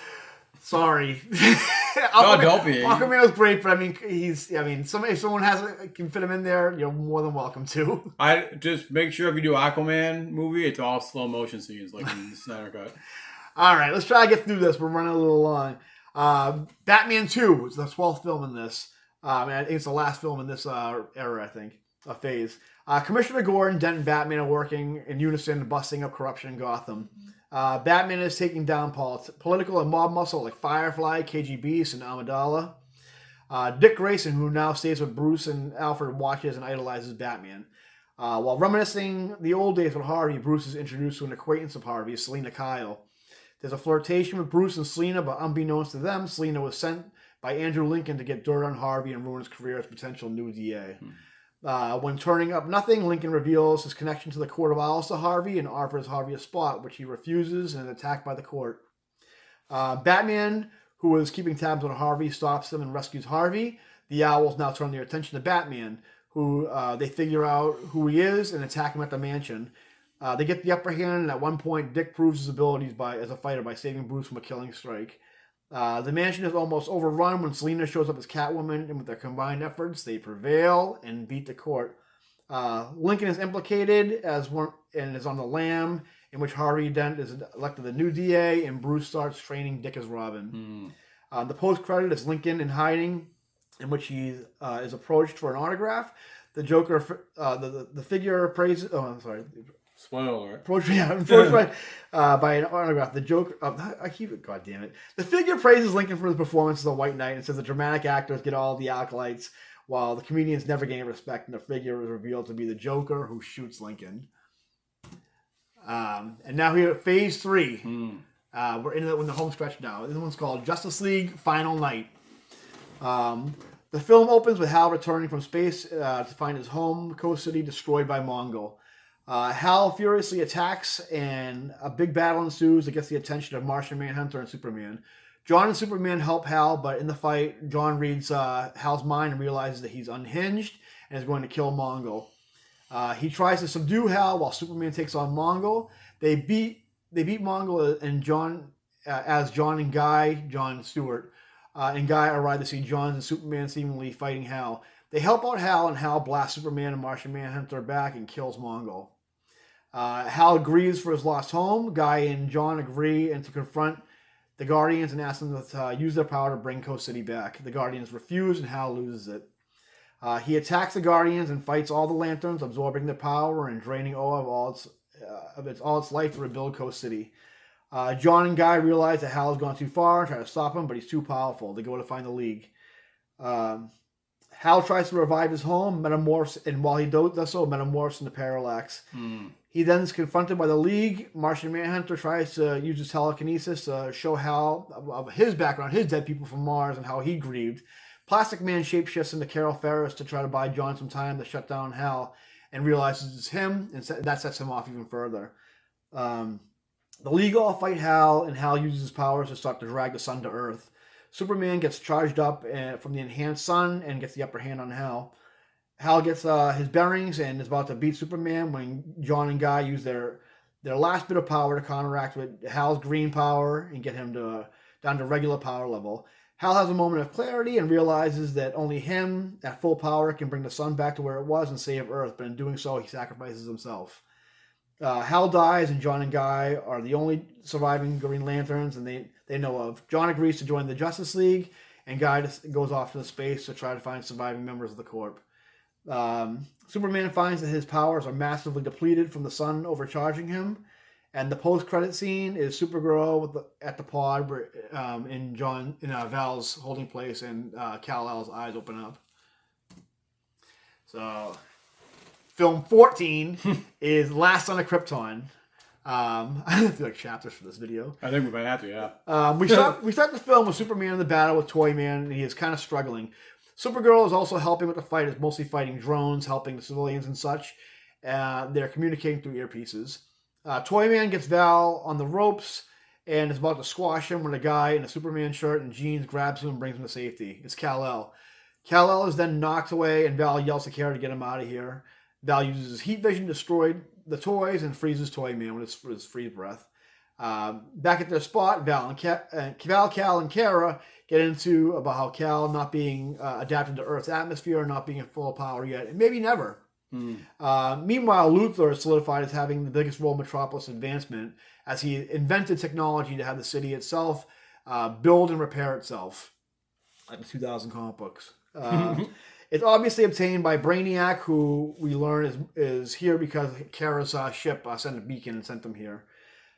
Sorry. Don't be. Aquaman was great, but if someone can fit him in there, you're more than welcome to. I just make sure if you do Aquaman movie, it's all slow motion scenes like in the Snyder Cut. All right, let's try to get through this. We're running a little long. Batman 2 was the 12th film in this. And I think it's the last film in this era, I think, phase. Commissioner Gordon, Dent, and Batman are working in unison, busting up corruption in Gotham. Batman is taking down political and mob muscle like Firefly, KG Beast, and Amidala. Dick Grayson, who now stays with Bruce and Alfred, watches and idolizes Batman. While reminiscing the old days with Harvey, Bruce is introduced to an acquaintance of Harvey, Selena Kyle. There's a flirtation with Bruce and Selena, but unbeknownst to them, Selena was sent by Andrew Lincoln to get dirt on Harvey and ruin his career as potential new DA. When turning up nothing, Lincoln reveals his connection to the Court of Owls to Harvey and offers Harvey a spot, which he refuses and is attacked by the court. Batman, who is keeping tabs on Harvey, stops him and rescues Harvey. The Owls now turn their attention to Batman, who they figure out who he is and attack him at the mansion. They get the upper hand, and at one point, Dick proves his abilities as a fighter by saving Bruce from a killing strike. The mansion is almost overrun when Selena shows up as Catwoman, and with their combined efforts, they prevail and beat the court. Lincoln is implicated and is on the lam, in which Harvey Dent is elected the new DA, and Bruce starts training Dick as Robin. The post-credit is Lincoln in hiding, in which he is approached for an autograph. The Joker, the figure praises... Oh, I'm sorry. Spoiler alert. Approached by an autograph. The Joker... I keep it... God damn it. The figure praises Lincoln for his performance as a White Knight and says the dramatic actors get all the acolytes, while the comedians never gain respect, and the figure is revealed to be the Joker who shoots Lincoln. And now here at Phase 3. We're in the home stretch now. This one's called Justice League Final Night. The film opens with Hal returning from space to find his home coast city destroyed by Mongol. Hal furiously attacks, and a big battle ensues that gets the attention of Martian Manhunter and Superman. John and Superman help Hal, but in the fight, John reads Hal's mind and realizes that he's unhinged and is going to kill Mongol. He tries to subdue Hal while Superman takes on Mongol. They beat Mongol, and John Stewart and Guy arrive to see John and Superman seemingly fighting Hal. They help out Hal, and Hal blasts Superman and Martian Manhunter back and kills Mongol. Hal grieves for his lost home. Guy and John agree and to confront the Guardians and ask them to use their power to bring Coast City back. The Guardians refuse, and Hal loses it. He attacks the Guardians and fights all the Lanterns, absorbing their power and draining all its life to rebuild Coast City. John and Guy realize that Hal has gone too far and try to stop him, but he's too powerful. They go to find the League. Hal tries to revive his home, and while he does so, metamorphs into Parallax. He then is confronted by the League. Martian Manhunter tries to use his telekinesis to show Hal of his background, his dead people from Mars, and how he grieved. Plastic Man shapeshifts into Carol Ferris to try to buy John some time to shut down Hal, and realizes it's him, and that sets him off even further. The League all fight Hal, and Hal uses his powers to start to drag the sun to Earth. Superman gets charged up from the enhanced sun and gets the upper hand on Hal. Hal gets his bearings and is about to beat Superman when John and Guy use their last bit of power to counteract with Hal's green power and get him down to regular power level. Hal has a moment of clarity and realizes that only him, at full power, can bring the sun back to where it was and save Earth, but in doing so, he sacrifices himself. Hal dies, and John and Guy are the only surviving Green Lanterns, and they know of. John agrees to join the Justice League, and Guy just goes off to space to try to find surviving members of the Corp. Superman finds that his powers are massively depleted from the sun overcharging him, and the post-credit scene is Supergirl at the pod in Val's holding place, and Kal-El's eyes open up. So, film 14 is Last Son of Krypton. I don't feel like chapters for this video. I think we might have to, yeah. We start the film with Superman in the battle with Toyman, and he is kind of struggling. Supergirl is also helping with the fight. It's mostly fighting drones, helping the civilians and such. They're communicating through earpieces. Toyman gets Val on the ropes and is about to squash him when a guy in a Superman shirt and jeans grabs him and brings him to safety. It's Kal-El. Kal-El is then knocked away, and Val yells to Kara to get him out of here. Val uses his heat vision to destroy the toys and freezes Toyman with his freeze breath. Back at their spot, Val, Cal, and Kara get into about how Cal not being adapted to Earth's atmosphere, not being in full power yet, and maybe never. Meanwhile, Luthor is solidified as having the biggest role in Metropolis advancement, as he invented technology to have the city itself build and repair itself, like the 2000 comic books. It's obviously obtained by Brainiac, who we learn is here because Kara's ship sent a beacon and sent them here.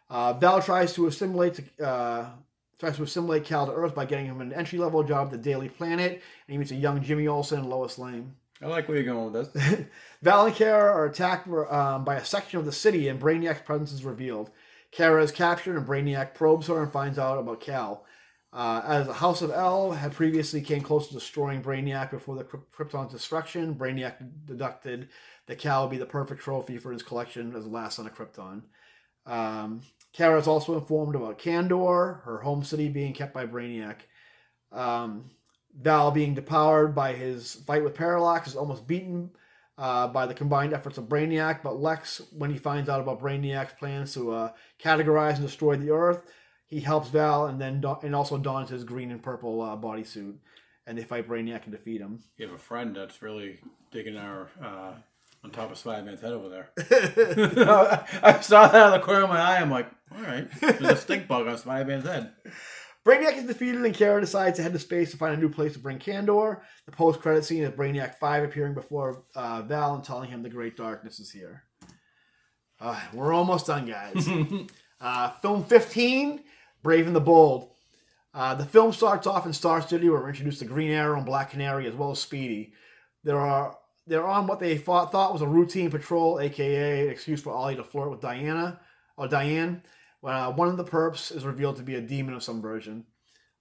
Val tries to assimilate Cal to Earth by getting him an entry-level job at the Daily Planet, and he meets a young Jimmy Olsen and Lois Lane. I like where you're going with this. Val and Kara are attacked by a section of the city, and Brainiac's presence is revealed. Kara is captured, and Brainiac probes her and finds out about Cal. As the House of El had previously came close to destroying Brainiac before the Krypton's destruction, Brainiac deducted that Cal would be the perfect trophy for his collection as the last son of Krypton. Kara is also informed about Kandor, her home city, being kept by Brainiac. Val, being depowered by his fight with Parallax, is almost beaten by the combined efforts of Brainiac, but Lex, when he finds out about Brainiac's plans to categorize and destroy the Earth, he helps Val and also dons his green and purple bodysuit, and they fight Brainiac and defeat him. You have a friend that's really digging our on top of Spider-Man's head over there. I saw that out of the corner of my eye. I'm like, all right, there's a stink bug on Spider-Man's head. Brainiac is defeated, and Kara decides to head to space to find a new place to bring Kandor. The post-credit scene is Brainiac 5 appearing before Val and telling him the Great Darkness is here. We're almost done, guys. Film 15, Brave and the Bold. The film starts off in Star City, where we're introduced to Green Arrow and Black Canary, as well as Speedy. They're on what they thought was a routine patrol, a.k.a. an excuse for Ollie to flirt with Diane. One of the perps is revealed to be a demon of some version.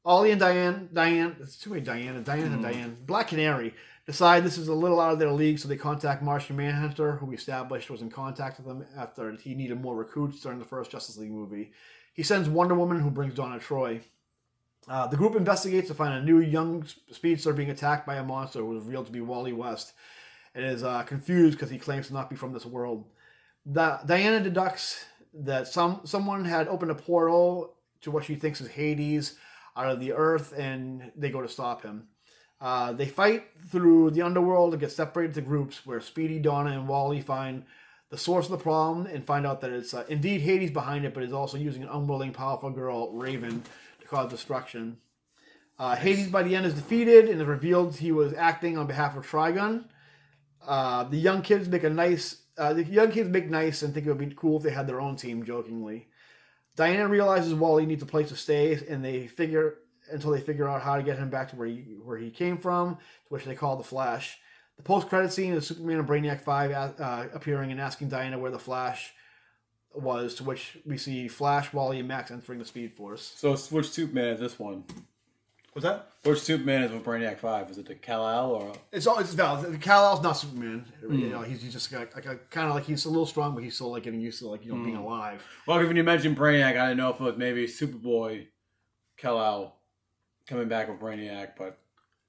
Ollie and Diane, it's too many Diane and Diane, Black Canary, decide this is a little out of their league, so they contact Martian Manhunter, who we established was in contact with them after he needed more recruits during the first Justice League movie. He sends Wonder Woman, who brings Donna Troy. The group investigates to find a new young speedster being attacked by a monster who is revealed to be Wally West, and is confused because he claims to not be from this world. Diana deducts that someone had opened a portal to what she thinks is Hades out of the Earth, and they go to stop him. They fight through the underworld and get separated to groups where Speedy, Donna, and Wally find the source of the problem and find out that it's indeed Hades behind it, but is also using an unwilling, powerful girl, Raven, to cause destruction. Hades by the end is defeated and is revealed he was acting on behalf of Trigun. The young kids make nice and think it would be cool if they had their own team, jokingly. Diana realizes Wally needs a place to stay, and they figure out how to get him back to where he came from, to which they call the Flash. The post-credit scene is Superman and Brainiac 5 appearing and asking Diana where the Flash was, to which we see Flash, Wally, and Max entering the Speed Force. So which Superman is this one? What's that? Which Superman is with Brainiac 5? Is it the Kal-El or? It's Val. Kal-El's not Superman. You know, he's just kind of like he's a little strong, but he's still like getting used to being alive. Well, when you mentioned Brainiac, I didn't know if it was maybe Superboy, Kal-El coming back with Brainiac, but.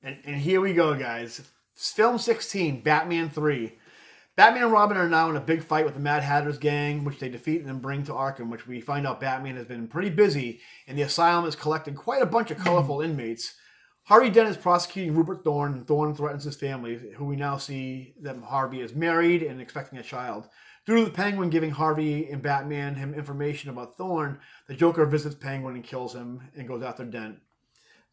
And here we go, guys. Film 16, Batman 3. Batman and Robin are now in a big fight with the Mad Hatter's gang, which they defeat and then bring to Arkham, which we find out Batman has been pretty busy, and the asylum has collected quite a bunch of colorful inmates. Harvey Dent is prosecuting Rupert Thorne, and Thorne threatens his family, who we now see that Harvey is married and expecting a child. Due to the Penguin giving Harvey and Batman him information about Thorne, the Joker visits Penguin and kills him and goes after Dent.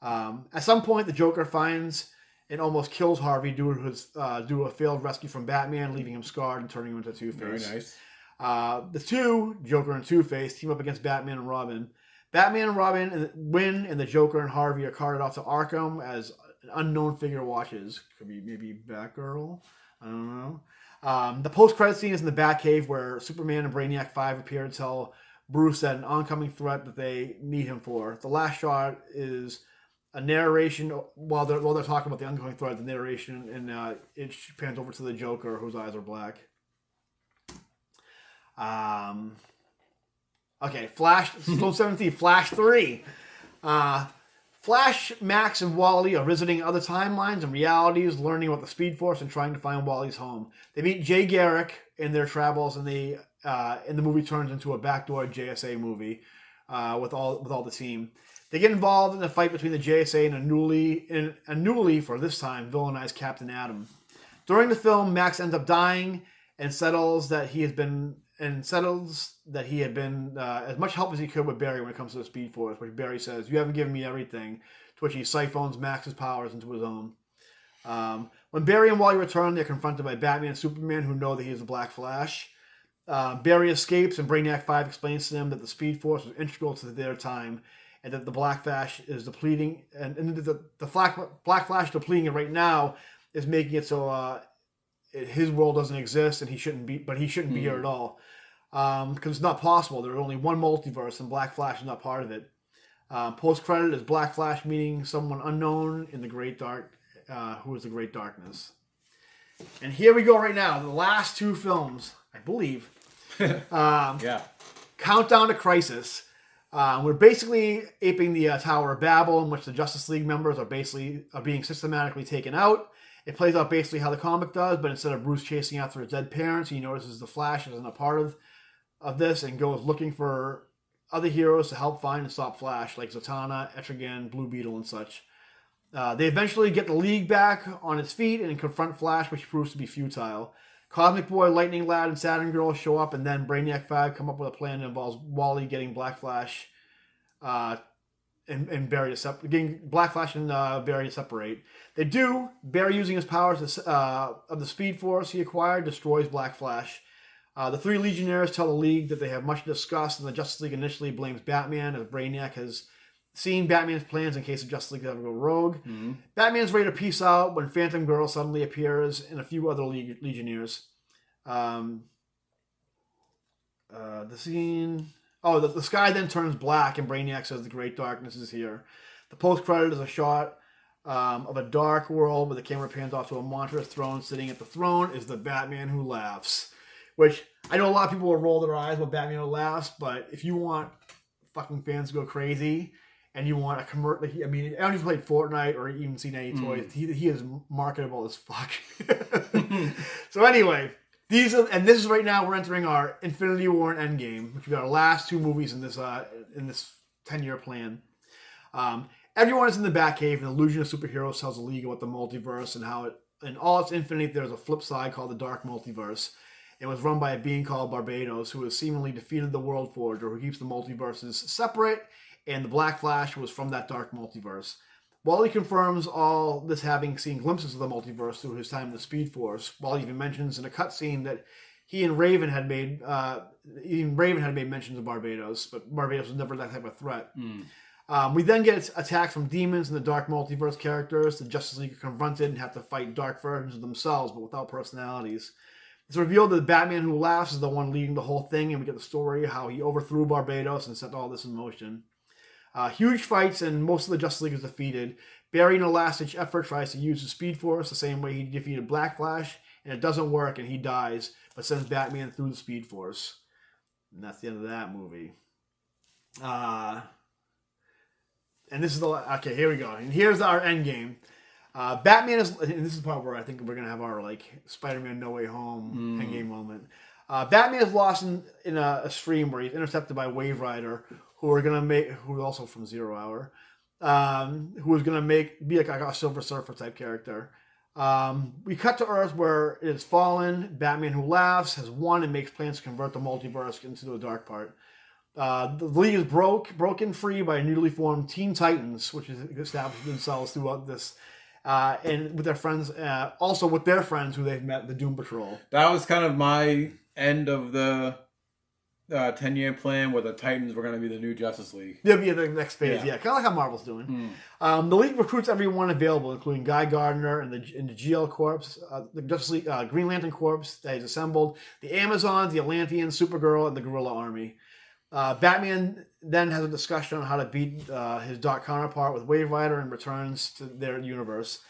At some point, the Joker finds and almost kills Harvey due to a failed rescue from Batman, leaving him scarred and turning him into Two-Face. Very nice. The two, Joker and Two-Face, team up against Batman and Robin. Batman and Robin win, and the Joker and Harvey are carted off to Arkham as an unknown figure watches. Could be maybe Batgirl? I don't know. The post-credit scene is in the Batcave, where Superman and Brainiac 5 appear to tell Bruce that an oncoming threat that they need him for. The last shot is a narration while they're talking about the oncoming threat. The narration, and it pans over to the Joker, whose eyes are black. Okay, Flash. Film 17, Flash 3. Flash, Max, and Wally are visiting other timelines and realities, learning about the Speed Force and trying to find Wally's home. They meet Jay Garrick in their travels, and the movie turns into a backdoor JSA movie with all the team. They get involved in a fight between the JSA and a newly, for this time, villainized Captain Atom. During the film, Max ends up dying and settles that he had been as much help as he could with Barry when it comes to the Speed Force, which Barry says, "You haven't given me everything," to which he siphons Max's powers into his own. When Barry and Wally return, they're confronted by Batman and Superman, who know that he is the Black Flash. Barry escapes, and Brainiac 5 explains to them that the Speed Force was integral to their time, and that the Black Flash is depleting, and the Black Flash depleting it right now is making it so his world doesn't exist, and he shouldn't be here at all, because it's not possible. There's only one multiverse, and Black Flash is not part of it. Post credit is Black Flash meeting someone unknown in the Great Dark, who is the Great Darkness. And here we go right now. The last two films, I believe. Yeah. Countdown to Crisis. We're basically aping the Tower of Babel, in which the Justice League members are being systematically taken out. It plays out basically how the comic does, but instead of Bruce chasing after his dead parents, he notices the Flash isn't a part of this and goes looking for other heroes to help find and stop Flash, like Zatanna, Etrigan, Blue Beetle, and such. They eventually get the League back on its feet and confront Flash, which proves to be futile. Cosmic Boy, Lightning Lad, and Saturn Girl show up, and then Brainiac 5 come up with a plan that involves Wally getting Black Flash and Barry getting Black Flash and Barry to separate. They do. Barry, using his powers of the Speed Force he acquired, destroys Black Flash. The three Legionnaires tell the League that they have much to discuss, and the Justice League initially blames Batman, as Brainiac has seen Batman's plans in case the Justice League ever go rogue. Mm-hmm. Batman's ready to peace out when Phantom Girl suddenly appears and a few other Legionnaires. The scene... Oh, the sky then turns black, and Brainiac says the Great Darkness is here. The post-credit is a shot of a dark world where the camera pans off to a monstrous throne. Sitting at the throne is the Batman who laughs. Which, I know a lot of people will roll their eyes when Batman who laughs, but if you want fucking fans to go crazy, and you want a commercial... I mean, I don't even played Fortnite or even seen any toys. He is marketable as fuck. So anyway... this is right now, we're entering our Infinity War and Endgame, which we got our last two movies in this 10-year plan. Everyone is in the Batcave, and the illusion of superheroes tells the League about the multiverse and how in all its infinity, there's a flip side called the Dark Multiverse. It was run by a being called Barbados, who has seemingly defeated the World Forger, who keeps the multiverses separate, and the Black Flash was from that Dark Multiverse. Wally confirms all this, having seen glimpses of the multiverse through his time in the Speed Force. Wally even mentions in a cutscene that he and Raven had made mentions of Barbados, but Barbados was never that type of threat. We then get attacks from demons and the Dark Multiverse characters. The Justice League are confronted and have to fight dark versions of themselves, but without personalities. It's revealed that Batman Who Laughs is the one leading the whole thing, and we get the story how he overthrew Barbados and set all this in motion. Huge fights, and most of the Justice League is defeated. Barry, in a last-ditch effort, tries to use the Speed Force the same way he defeated Black Flash, and it doesn't work, and he dies, but sends Batman through the Speed Force. And that's the end of that movie. And this is okay, here we go. And here's our end game. Batman is, and this is the part where I think we're going to have our, Spider-Man No Way Home end game moment. Batman is lost in a stream where he's intercepted by Wave Rider, who is also from Zero Hour, who is going to be like a Silver Surfer type character. We cut to Earth where it has fallen. Batman Who Laughs has won and makes plans to convert the multiverse into the dark part. The League is broken free by newly formed Teen Titans, which has established themselves throughout this, and with their friends, also with their friends who they've met, the Doom Patrol. That was kind of my end of the 10-year plan, where the Titans were going to be the new Justice League. They'll be the next phase, yeah. Kind of like how Marvel's doing. The League recruits everyone available, including Guy Gardner and the GL Corps, the Justice League, Green Lantern Corps that he's assembled, the Amazons, the Atlanteans, Supergirl, and the Guerrilla Army. Batman then has a discussion on how to beat his dark counterpart with Wave Rider and returns to their universe.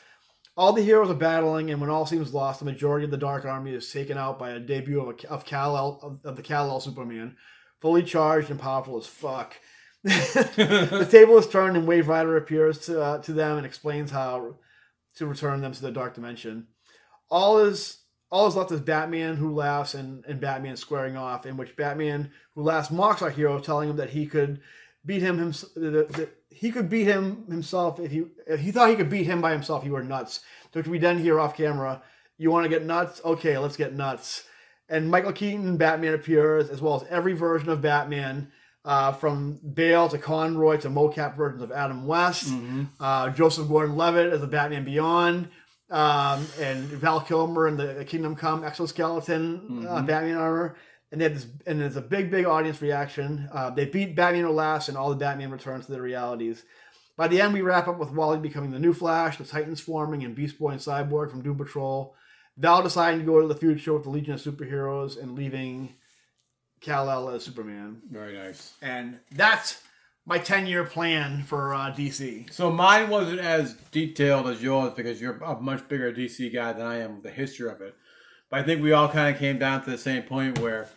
All the heroes are battling, and when all seems lost, the majority of the Dark Army is taken out by a debut of the Kal-El Superman, fully charged and powerful as fuck. The table is turned, and Wave Rider appears to them and explains how to return them to the Dark Dimension. All is left is Batman Who Laughs and Batman squaring off, in which Batman Who Laughs mocks our hero, telling him that he could beat him himself. He could beat him himself if he thought he could beat him by himself. He were nuts. To which we then hear off camera, "You want to get nuts? Okay, let's get nuts." And Michael Keaton Batman appears, as well as every version of Batman, from Bale to Conroy to mocap versions of Adam West, Joseph Gordon-Levitt as the Batman Beyond. And Val Kilmer in the Kingdom Come exoskeleton Batman armor, and there's a big audience reaction. They beat Batman Who Laughs, and all the Batman returns to their realities. By the end, we wrap up with Wally becoming the new Flash, the Titans forming, and Beast Boy and Cyborg from Doom Patrol. Val deciding to go to the future with the Legion of Superheroes and leaving Kal-El as Superman. Very nice. And that's my 10-year plan for DC. So mine wasn't as detailed as yours because you're a much bigger DC guy than I am with the history of it. But I think we all kind of came down to the same point where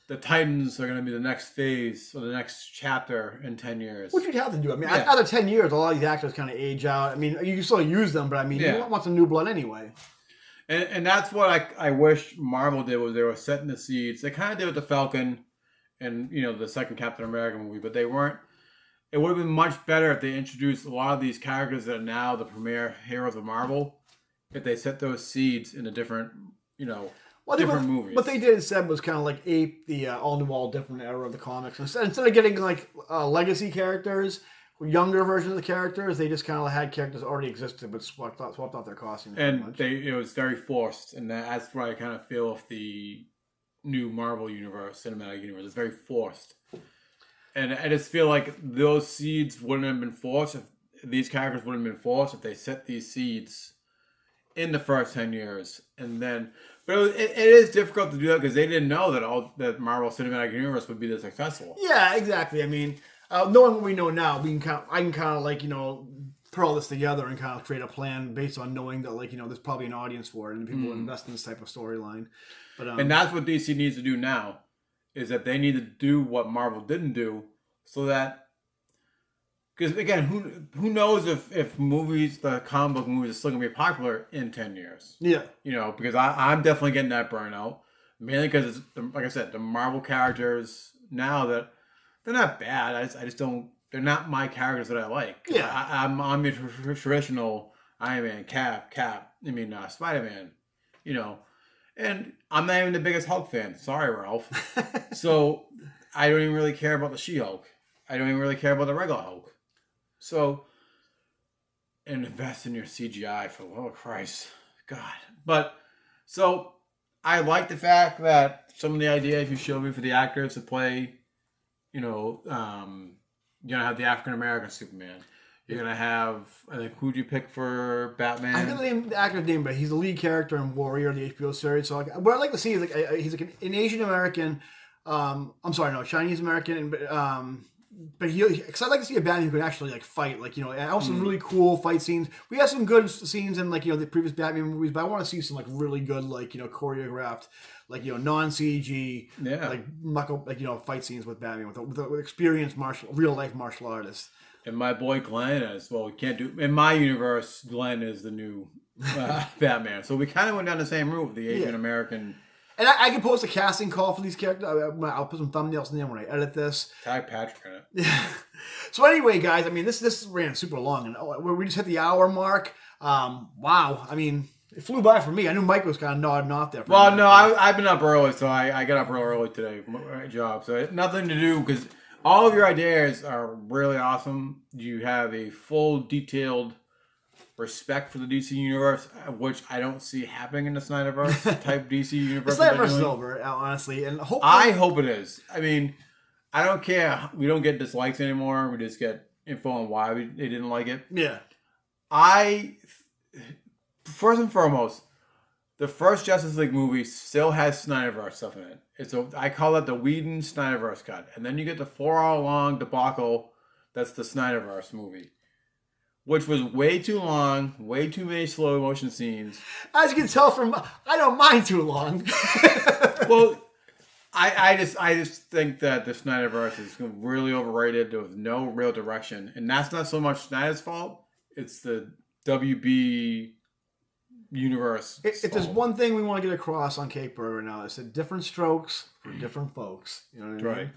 the Titans are going to be the next phase or the next chapter in 10 years. Which you'd have to do. I mean, after 10 years, a lot of these actors kind of age out. I mean, you can still use them, but I mean, you want some new blood anyway. And that's what I wish Marvel did, was they were setting the seeds. They kind of did with the Falcon and, the second Captain America movie, but they weren't. It would have been much better if they introduced a lot of these characters that are now the premier heroes of Marvel, if they set those seeds in a different, different movies. What they did instead was kind of like ape the all different era of the comics. Instead of getting legacy characters, younger versions of the characters, they just kind of had characters that already existed but swapped out their costumes. And it was very forced, and that's what I kind of feel with the new Marvel universe, cinematic universe. It's very forced. And I just feel like those seeds wouldn't have been forced if these characters wouldn't have been forced if they set these seeds in the first 10 years. And then, but it is difficult to do that because they didn't know that Marvel Cinematic Universe would be this successful. Yeah, exactly. I mean, knowing what we know now, I can kind of put all this together and kind of create a plan based on knowing that there's probably an audience for it and people will invest in this type of storyline. But and that's what DC needs to do now. Is that they need to do what Marvel didn't do, so that, because again, who knows if movies, the comic book movies, are still gonna be popular in 10 years? Yeah, because I'm definitely getting that burnout, mainly because like I said, the Marvel characters now that they're not bad. I just don't. They're not my characters that I like. Yeah, I'm your traditional Iron Man, Cap. Spider-Man. And I'm not even the biggest Hulk fan. Sorry, Ralph. So I don't even really care about the She-Hulk. I don't even really care about the regular Hulk. So, and invest in your CGI for the love of Christ. God. But, so, I like the fact that some of the ideas you showed me for the actors to play, you're going to have the African-American Superman. You're gonna have, I think, who'd you pick for Batman? I forget the actor's name, but he's the lead character in Warrior, the HBO series. So what I'd like to see is he's like an Asian American. I'm sorry, no, Chinese American, but because I'd like to see a Batman who could actually like fight, like and also some really cool fight scenes. We have some good scenes in like the previous Batman movies, but I want to see some like really good like choreographed, like non CG, like fight scenes with Batman with experienced real life martial artists. And my boy Glenn is, well, we can't do, in my universe, Glenn is the new Batman. So we kind of went down the same route with the Asian American. And I can post a casting call for these characters. I'll put some thumbnails in there when I edit this. Tag Patrick in it. Yeah. So anyway, guys, I mean, this ran super long. And we just hit the hour mark. Wow. I mean, it flew by for me. I knew Mike was kind of nodding off there. Well, no, I've been up early, so I got up real early today for my job. So nothing to do, because all of your ideas are really awesome. You have a full, detailed respect for the DC universe, which I don't see happening in the Snyderverse type DC universe. The Snyderverse is over, honestly, and hopefully, I hope it is. I mean, I don't care. We don't get dislikes anymore. We just get info on why they didn't like it. Yeah. First and foremost, the first Justice League movie still has Snyderverse stuff in it. I call it the Whedon Snyderverse cut. And then you get the 4-hour-long debacle that's the Snyderverse movie, which was way too long, way too many slow motion scenes. As you can tell from, I don't mind too long. Well, I just think that the Snyderverse is really overrated. There was no real direction. And that's not so much Snyder's fault. It's the WB universe. If there's one thing we want to get across on Cake Burger now, it's that different strokes for different folks. You know what I mean?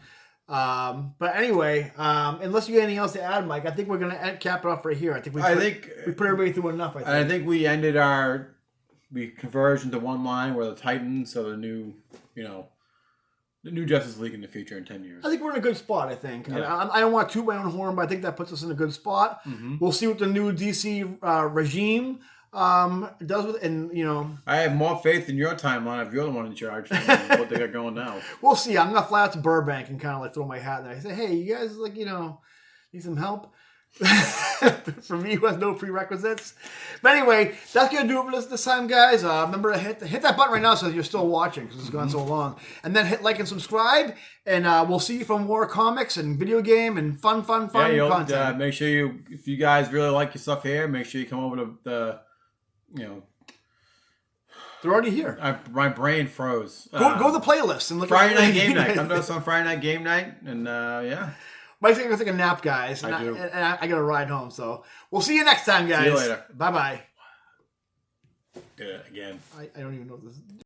Right. But anyway, unless you got anything else to add, Mike, I think we're going to cap it off right here. I think we put everybody through enough. I think we ended we converged into one line where the Titans are the new, the new Justice League in the future in 10 years. I think we're in a good spot, I think. Yeah. I don't want to toot my own horn, but I think that puts us in a good spot. Mm-hmm. We'll see what the new DC regime does with, and I have more faith in your timeline if you're the one in charge than what they got going now. We'll see. I'm gonna fly out to Burbank and kind of like throw my hat in there. I say, hey, you guys need some help? For me, who has no prerequisites. But anyway, that's gonna do it for this time, guys. Remember to hit that button right now so that you're still watching because it's gone so long, and then hit like and subscribe. And we'll see you for more comics and video game and fun content. Make sure if you guys really like your stuff here, make sure you come over to the. They're already here. My brain froze. Go to the playlist and look Friday Night Game Night. Come to us on Friday Night Game Night, and yeah. Mike's gonna go take a nap, guys. And I got to ride home, so we'll see you next time, guys. See you later. Bye. Did it again. I don't even know what this is.